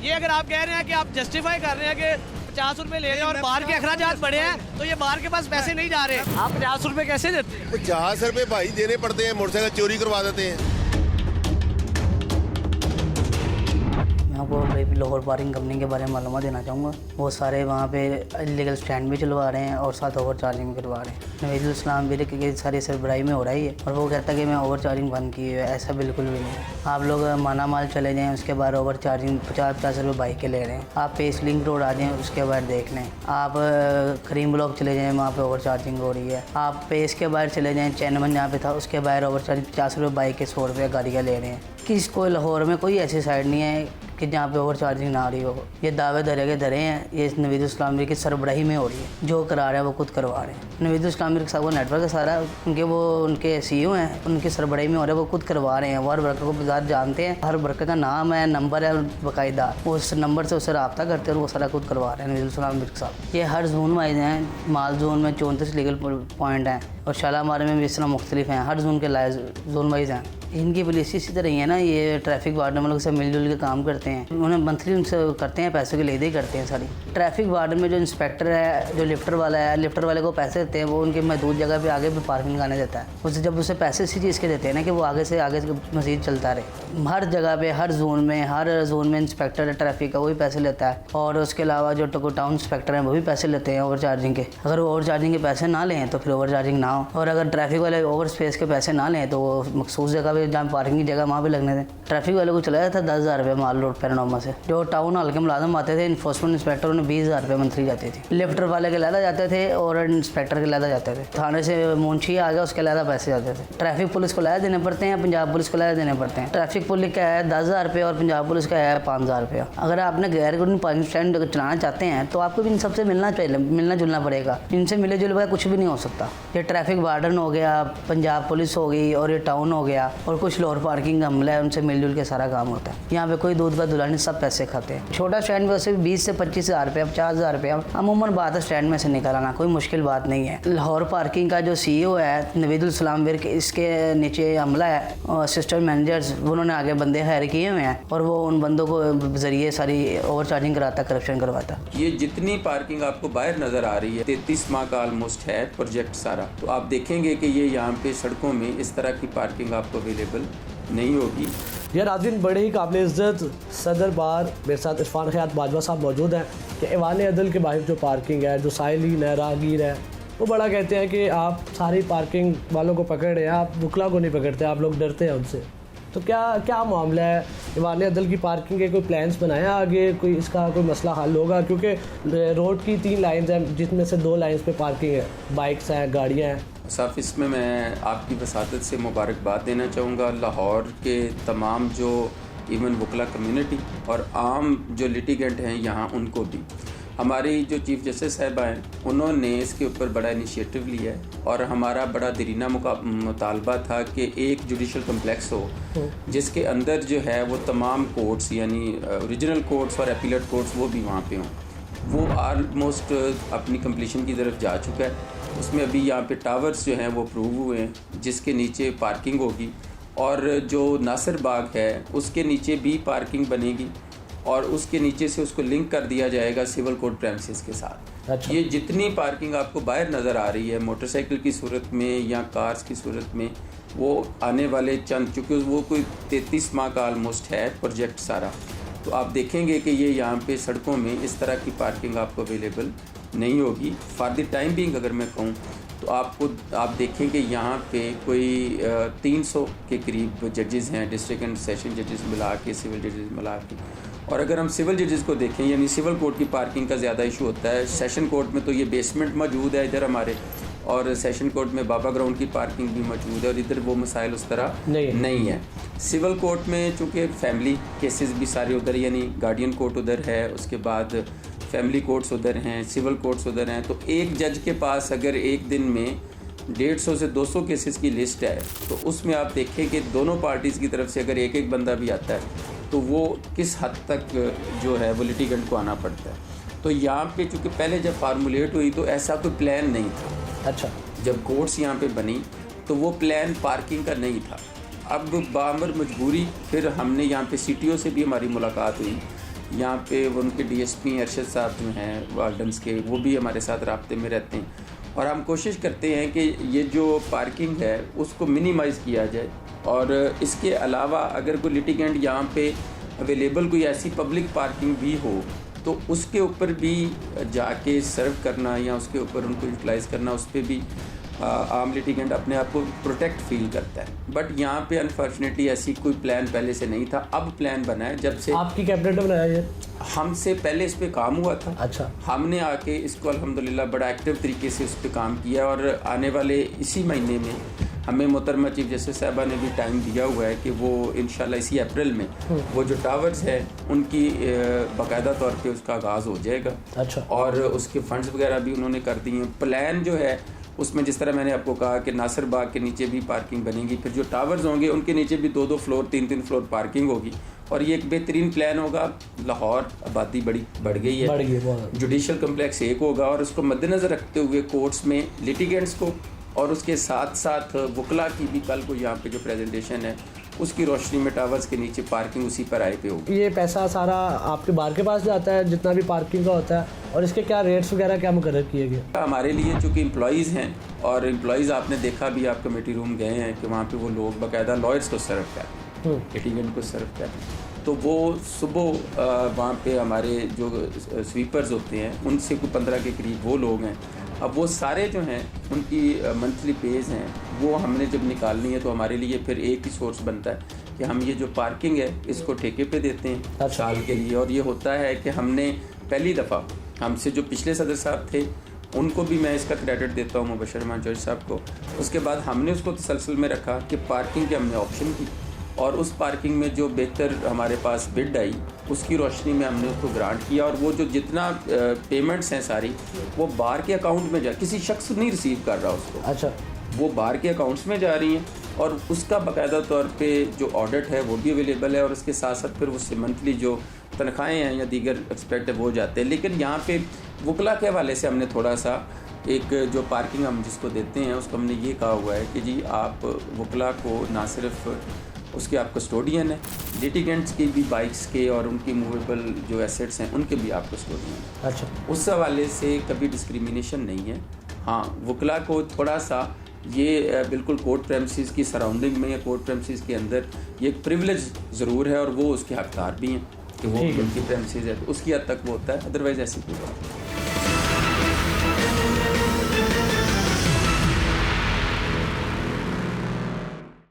ये अगर आप कह रहे हैं कि आप जस्टिफाई कर रहे हैं कि 50 रुपए ले रहे हैं और बाहर के अखराजात बढ़े हैं, तो ये बाहर के पास पैसे नहीं जा रहे। आप 50 रुपए कैसे देते हैं? 50 रुपये भाई देने पड़ते हैं, मोटरसाइकिल चोरी करवा देते हैं। मैं आपको लाहौर पार्किंग कंपनी के बारे में मालूमात देना चाहूँगा। वो सारे वहाँ पे इलीगल स्टैंड भी चलवा रहे हैं और साथ ओवर चार्जिंग भी करवा रहे हैं। नवीद इस्लाम भी कि सारी सरबराही में हो रही है, और वो कहता है कि मैं ओवर चार्जिंग बंद की है, ऐसा बिल्कुल भी नहीं है। आप लोग माना माल चले जाएँ, उसके बाद ओवर चार्जिंग 50-50 रुपये बाइक के ले रहे हैं। आप पेस लिंक रोड आ जाएँ, उसके बाद देख लें। आप करीम ब्लॉक चले जाएँ, वहाँ पर ओवर चार्जिंग हो रही है। आप पेस के बाहर चले जाएँ, चैनमन जहाँ पे था उसके बाहर ओवर चार्जिंग 50 रुपये बाइक के, 100 रुपये गाड़ियाँ ले रहे हैं। किसको लाहौर में कोई ऐसी साइड नहीं है कि जहाँ पे ओवर चार्जिंग ना आ रही हो। ये दावे धरे हैं, ये नवीद इस्लाम की सरबराही में हो रही है। जो करा रहे हैं वो खुद करवा रहे हैं। नवीद इस्लाम के साथ वो नेटवर्क है सारा, उनके CEO हैं, उनकी सरबराही में हो रहा है, वो खुद करवा रहे हैं। वो हर वर्कर को बाजार जानते हैं, हर वर्कर का नाम है, नंबर है बाकायदा, उस नंबर से उससे रब्ता करते हैं और वो सारा खुद करवा रहे हैं नवीद इस्लाम के साथ। ये हर जोन वाइज हैं, माल जोन में 34 लीगल पॉइंट हैं और शालामार में भी इस तरह मुख्तलिफ हैं, हर जोन के जोन वाइज हैं। इनकी पुलिस इसी तरह ही है ना, ये ट्रैफिक वार्डन वालों से मिलजुल के काम करते हैं, उन्हें मंथली उनसे करते हैं, पैसों के लेदे ही करते हैं सारी। ट्रैफिक वार्डन में जो इंस्पेक्टर है, जो लिफ्टर वाला है, लिफ्टर वाले को पैसे देते हैं, वो उनके महदूद जगह पे आगे भी पार्किंग लगाने देता है। उसे जब उसे पैसे इसी चीज़ के देते हैं ना कि वो आगे से मज़ीद चलता रहे। हर जगह पे हर जोन में इंस्पेक्टर है ट्रैफिक का, वही पैसे लेता है। और उसके अलावा जो टाउन इंस्पेक्टर हैं वो भी पैसे लेते हैं ओवर चार्जिंग के। अगर वो ओवर चार्जिंग के पैसे ना लें तो फिर ओवर चार्जिंग ना हो, और अगर ट्रैफिक वाले ओवर स्पेस के पैसे ना लें तो वो मखसूस जगह पे, जहाँ पार्किंग की जगह, वहाँ पे लगने दें। ट्रैफिक वाले को चलाया था 10,000 रुपये माल रोड पैरानोमा से। जो टाउन हॉल के मुलाजम आते थे, इन्फोर्समेंट इंस्पेक्टर, उन्हें 20,000 रुपये मंथली जाती थी। लिफ्टर वाले के लैदा जाते थे और इंस्पेक्टर के लैदा जाते थे। थाने से मुंशी आ गया, उसके लैदा पैसे जाते थे। ट्रैफिक पुलिस को लैदा देने पड़ते हैं, पंजाब पुलिस को लैदा देने पड़ते हैं। ट्रैफिक पुलिस का है 10,000 रुपये और पंजाब पुलिस का है 5,000 रुपये। अगर आपने गैर कानूनी पार्किंग स्टैंड चलाना चाहते हैं तो आपको भी इन सबसे मिलना जुलना पड़ेगा। इनसे मिले जुले बगैर कुछ भी नहीं हो सकता। ये ट्रैफिक वार्डन हो गया, पंजाब पुलिस हो गई, और ये टाउन हो गया, और कुछ लोअर पार्किंग का अमला है, उनसे मिलजुल के सारा काम होता है। यहाँ पे कोई दूध का दुल्हा नहीं, सब पैसे खाते हैं। छोटा स्टैंड में वैसे 20 से 25,000 रुपये, 50,000 रुपये अमूमन बात है स्टैंड में से निकालना, कोई मुश्किल बात नहीं है। लाहौर पार्किंग का जो CEO है नवीदुल सलाम विर्क, इसके नीचे अमला है और असिस्टेंट मैनेजर्स, उन्होंने आगे बंदे हायर किए हुए हैं और वो उन बंदों को जरिए सारी ओवर चार्जिंग कराता, करप्शन करवाता। ये जितनी पार्किंग आपको बाहर नज़र आ रही है, 33 माह का ऑलमोस्ट है प्रोजेक्ट सारा, तो आप देखेंगे कि ये यहाँ पे सड़कों में इस तरह की पार्किंग आपको अवेलेबल नहीं होगी। यह नाज़रीन, बड़े ही काबिल इज़्ज़त सदर बार मेरे साथ इरफान ख़यात बाजवा साहब मौजूद हैं कि ऐवान अदल के बाहर जो पार्किंग है, जो साइलिन है, राहगीर है, वो बड़ा कहते हैं कि आप सारी पार्किंग वालों को पकड़ रहे हैं, आप बुकला को नहीं पकड़ते, आप लोग डरते हैं उनसे। तो क्या मामला है? ऐवान अदल की पार्किंग के कोई प्लान्स बनाया आगे, कोई इसका कोई मसला हल होगा? क्योंकि रोड की 3 लाइन्स हैं, जिसमें से 2 लाइन्स पे पार्किंग है, बाइक्स हैं, गाड़ियाँ हैं। साफ इसमें मैं आपकी वसातत से मुबारकबाद देना चाहूँगा लाहौर के तमाम जो इवन वकला कम्युनिटी और आम जो लिटिगेंट हैं यहाँ, उनको भी। हमारी जो चीफ़ जस्टिस साहिबा हैं, उन्होंने इसके ऊपर बड़ा इनिशिएटिव लिया है और हमारा बड़ा दरीना मुतालबा था कि एक जुडिशल कम्प्लेक्स हो जिसके अंदर जो है वो तमाम कोर्ट्स, यानी ओरिजिनल कोर्ट्स और अपीलेट कोर्ट्स, वो भी वहाँ पे हों। वो ऑलमोस्ट अपनी कंप्लीशन की तरफ जा चुका है। उसमें अभी यहाँ पे टावर्स जो हैं वो अप्रूव हुए हैं, जिसके नीचे पार्किंग होगी, और जो नासिर बाग है उसके नीचे भी पार्किंग बनेगी, और उसके नीचे से उसको लिंक कर दिया जाएगा सिविल कोर्ट प्रेमिसेस के साथ। अच्छा। ये जितनी पार्किंग आपको बाहर नज़र आ रही है मोटरसाइकिल की सूरत में या कार्स की सूरत में, वो आने वाले चूँकि वो कोई 33 माह का ऑलमोस्ट है प्रोजेक्ट सारा, तो आप देखेंगे कि ये यहाँ पे सड़कों में इस तरह की पार्किंग आपको अवेलेबल नहीं होगी फॉर द टाइम बीइंग। अगर मैं कहूँ तो आप देखेंगे यहाँ पे कोई 300 के करीब जजेस हैं, डिस्ट्रिक्ट एंड सेशन जजेस मिला के, सिविल जजेस मिला के। और अगर हम सिविल जजेस को देखें, यानी सिविल कोर्ट की पार्किंग का ज़्यादा इशू होता है। सेशन कोर्ट में तो ये बेसमेंट मौजूद है इधर हमारे, और सेशन कोर्ट में बाबा ग्राउंड की पार्किंग भी मौजूद है, और इधर वो मसाइल उस तरह नहीं है। सिविल कोर्ट में चूँकि फैमिली केसेस भी सारे उधर, यानी गार्डियन कोर्ट उधर है, उसके बाद फैमिली कोर्ट्स उधर हैं, सिविल कोर्ट्स उधर हैं, तो एक जज के पास अगर एक दिन में 150 से 200 केसेस की लिस्ट है, तो उसमें आप देखें कि दोनों पार्टीज़ की तरफ से अगर एक एक बंदा भी आता है तो वो किस हद तक जो है वो लिटिगेंट को आना पड़ता है। तो यहाँ पे चूँकि पहले जब फार्मूलेट हुई तो ऐसा कोई प्लान नहीं था। अच्छा। जब कोर्ट्स यहाँ पे बनी तो वो प्लान पार्किंग का नहीं था। अब बामर मजबूरी फिर हमने यहाँ पे CTO से भी हमारी मुलाकात हुई, यहाँ पे उनके DSP अरशद साहब जो हैं वार्डन्स के, वो भी हमारे साथ राब्ते में रहते हैं, और हम कोशिश करते हैं कि ये जो पार्किंग है उसको मिनिमाइज़ किया जाए। और इसके अलावा अगर कोई लिटिगेंट यहाँ पे अवेलेबल कोई ऐसी पब्लिक पार्किंग भी हो तो उसके ऊपर भी जाके सर्व करना या उसके ऊपर उनको यूटिलाइज़ करना, उस पर भी आम लिटिगेंट अपने आप को प्रोटेक्ट फील करता है। बट यहाँ पे अनफॉर्चुनेटली ऐसी कोई प्लान पहले से नहीं था। अब प्लान बना है जब से आपकी कैबिनेट ने बनाया ये? हमसे पहले इस पे काम हुआ था। अच्छा। हमने आके इसको अल्हम्दुलिल्लाह बड़ा एक्टिव तरीके से उस पर काम किया, और आने वाले इसी महीने में हमें मोहतरमा चीफ जस्टिस साहबा ने भी टाइम दिया हुआ है कि वो इंशाल्लाह इसी अप्रैल में वो जो टावर्स है उनकी बाकायदा तौर पे उसका आगाज़ हो जाएगा। अच्छा। और उसके फंड्स वगैरह भी उन्होंने कर दिए हैं। प्लान जो है उसमें जिस तरह मैंने आपको कहा कि नासिर बाग के नीचे भी पार्किंग बनेगी, फिर जो टावर्स होंगे उनके नीचे भी 2-2 फ्लोर 3-3 फ्लोर पार्किंग होगी, और ये एक बेहतरीन प्लान होगा। लाहौर आबादी बड़ी बढ़ गई है, जुडिशल कम्प्लेक्स एक होगा, और उसको मद्देनज़र रखते हुए कोर्ट्स में लिटिगेंट्स को और उसके साथ साथ वकला की भी कल को यहाँ पे जो प्रेजेंटेशन है उसकी रोशनी में टावर्स के नीचे पार्किंग उसी पर आए पे होगी। ये पैसा सारा आपके बार के पास जाता है जितना भी पार्किंग का होता है, और इसके क्या रेट्स वगैरह क्या मुकर्रर किए गए? हमारे लिए चूँकि एम्प्लॉइज़ हैं और एम्प्लॉइज़ आपने देखा भी, आप कमेटी रूम गए हैं कि वहाँ पे वो लोग बाकायदा लॉयर्स को सर्व करते हैं, लिटिगेंट को सर्व करते हैं। तो वो सुबह वहाँ पे हमारे जो स्वीपर्स होते हैं उनसे कोई 15 के करीब वो लोग हैं। अब वो सारे जो हैं उनकी मंथली पेज हैं, वो हमने जब निकालनी है तो हमारे लिए फिर एक ही सोर्स बनता है कि हम ये जो पार्किंग है इसको ठेके पे देते हैं साल के लिए। और ये होता है कि हमने पहली दफ़ा हमसे जो पिछले सदर साहब थे उनको भी मैं इसका क्रेडिट देता हूँ मुबशर रहमान जज साहब को। उसके बाद हमने उसको तसलसल में रखा कि पार्किंग के हमने ऑप्शन की, और उस पार्किंग में जो बेहतर हमारे पास बिड आई उसकी रोशनी में हमने उसको ग्रांट किया। और वो जो जितना पेमेंट्स हैं सारी वो बार के अकाउंट में जा, किसी शख्स नहीं रिसीव कर रहा उसको, अच्छा, वो बार के अकाउंट्स में जा रही हैं। और उसका बाकायदा तौर पे जो ऑडिट है वो भी अवेलेबल है, और उसके साथ साथ फिर उससे मंथली जो तनख्वाहें हैं या दीगर एक्सपेक्ट है वो जाते हैं। लेकिन यहाँ पे वकला के हवाले से हमने थोड़ा सा एक जो पार्किंग हम जिसको देते हैं उसको हमने ये कहा हुआ है कि जी आप वकला को ना सिर्फ उसके आप कस्टोडियन हैं, लिटिगेंट्स की भी बाइक्स के और उनकी मूवेबल जो एसेट्स हैं उनके भी आप कस्टोडियन हैं। अच्छा, उस हवाले से कभी डिस्क्रिमिनेशन नहीं है। हाँ, वकला को थोड़ा सा ये बिल्कुल कोर्ट प्रेमिसेस की सराउंडिंग में या कोर्ट प्रेमिसेस के अंदर ये एक प्रिविलेज ज़रूर है, और वो उसके हकदार भी हैं कि वो उनकी प्रेमिसेस है, तो उसकी हद तक वो होता है, अदरवाइज़ ऐसी कोई बात नहीं।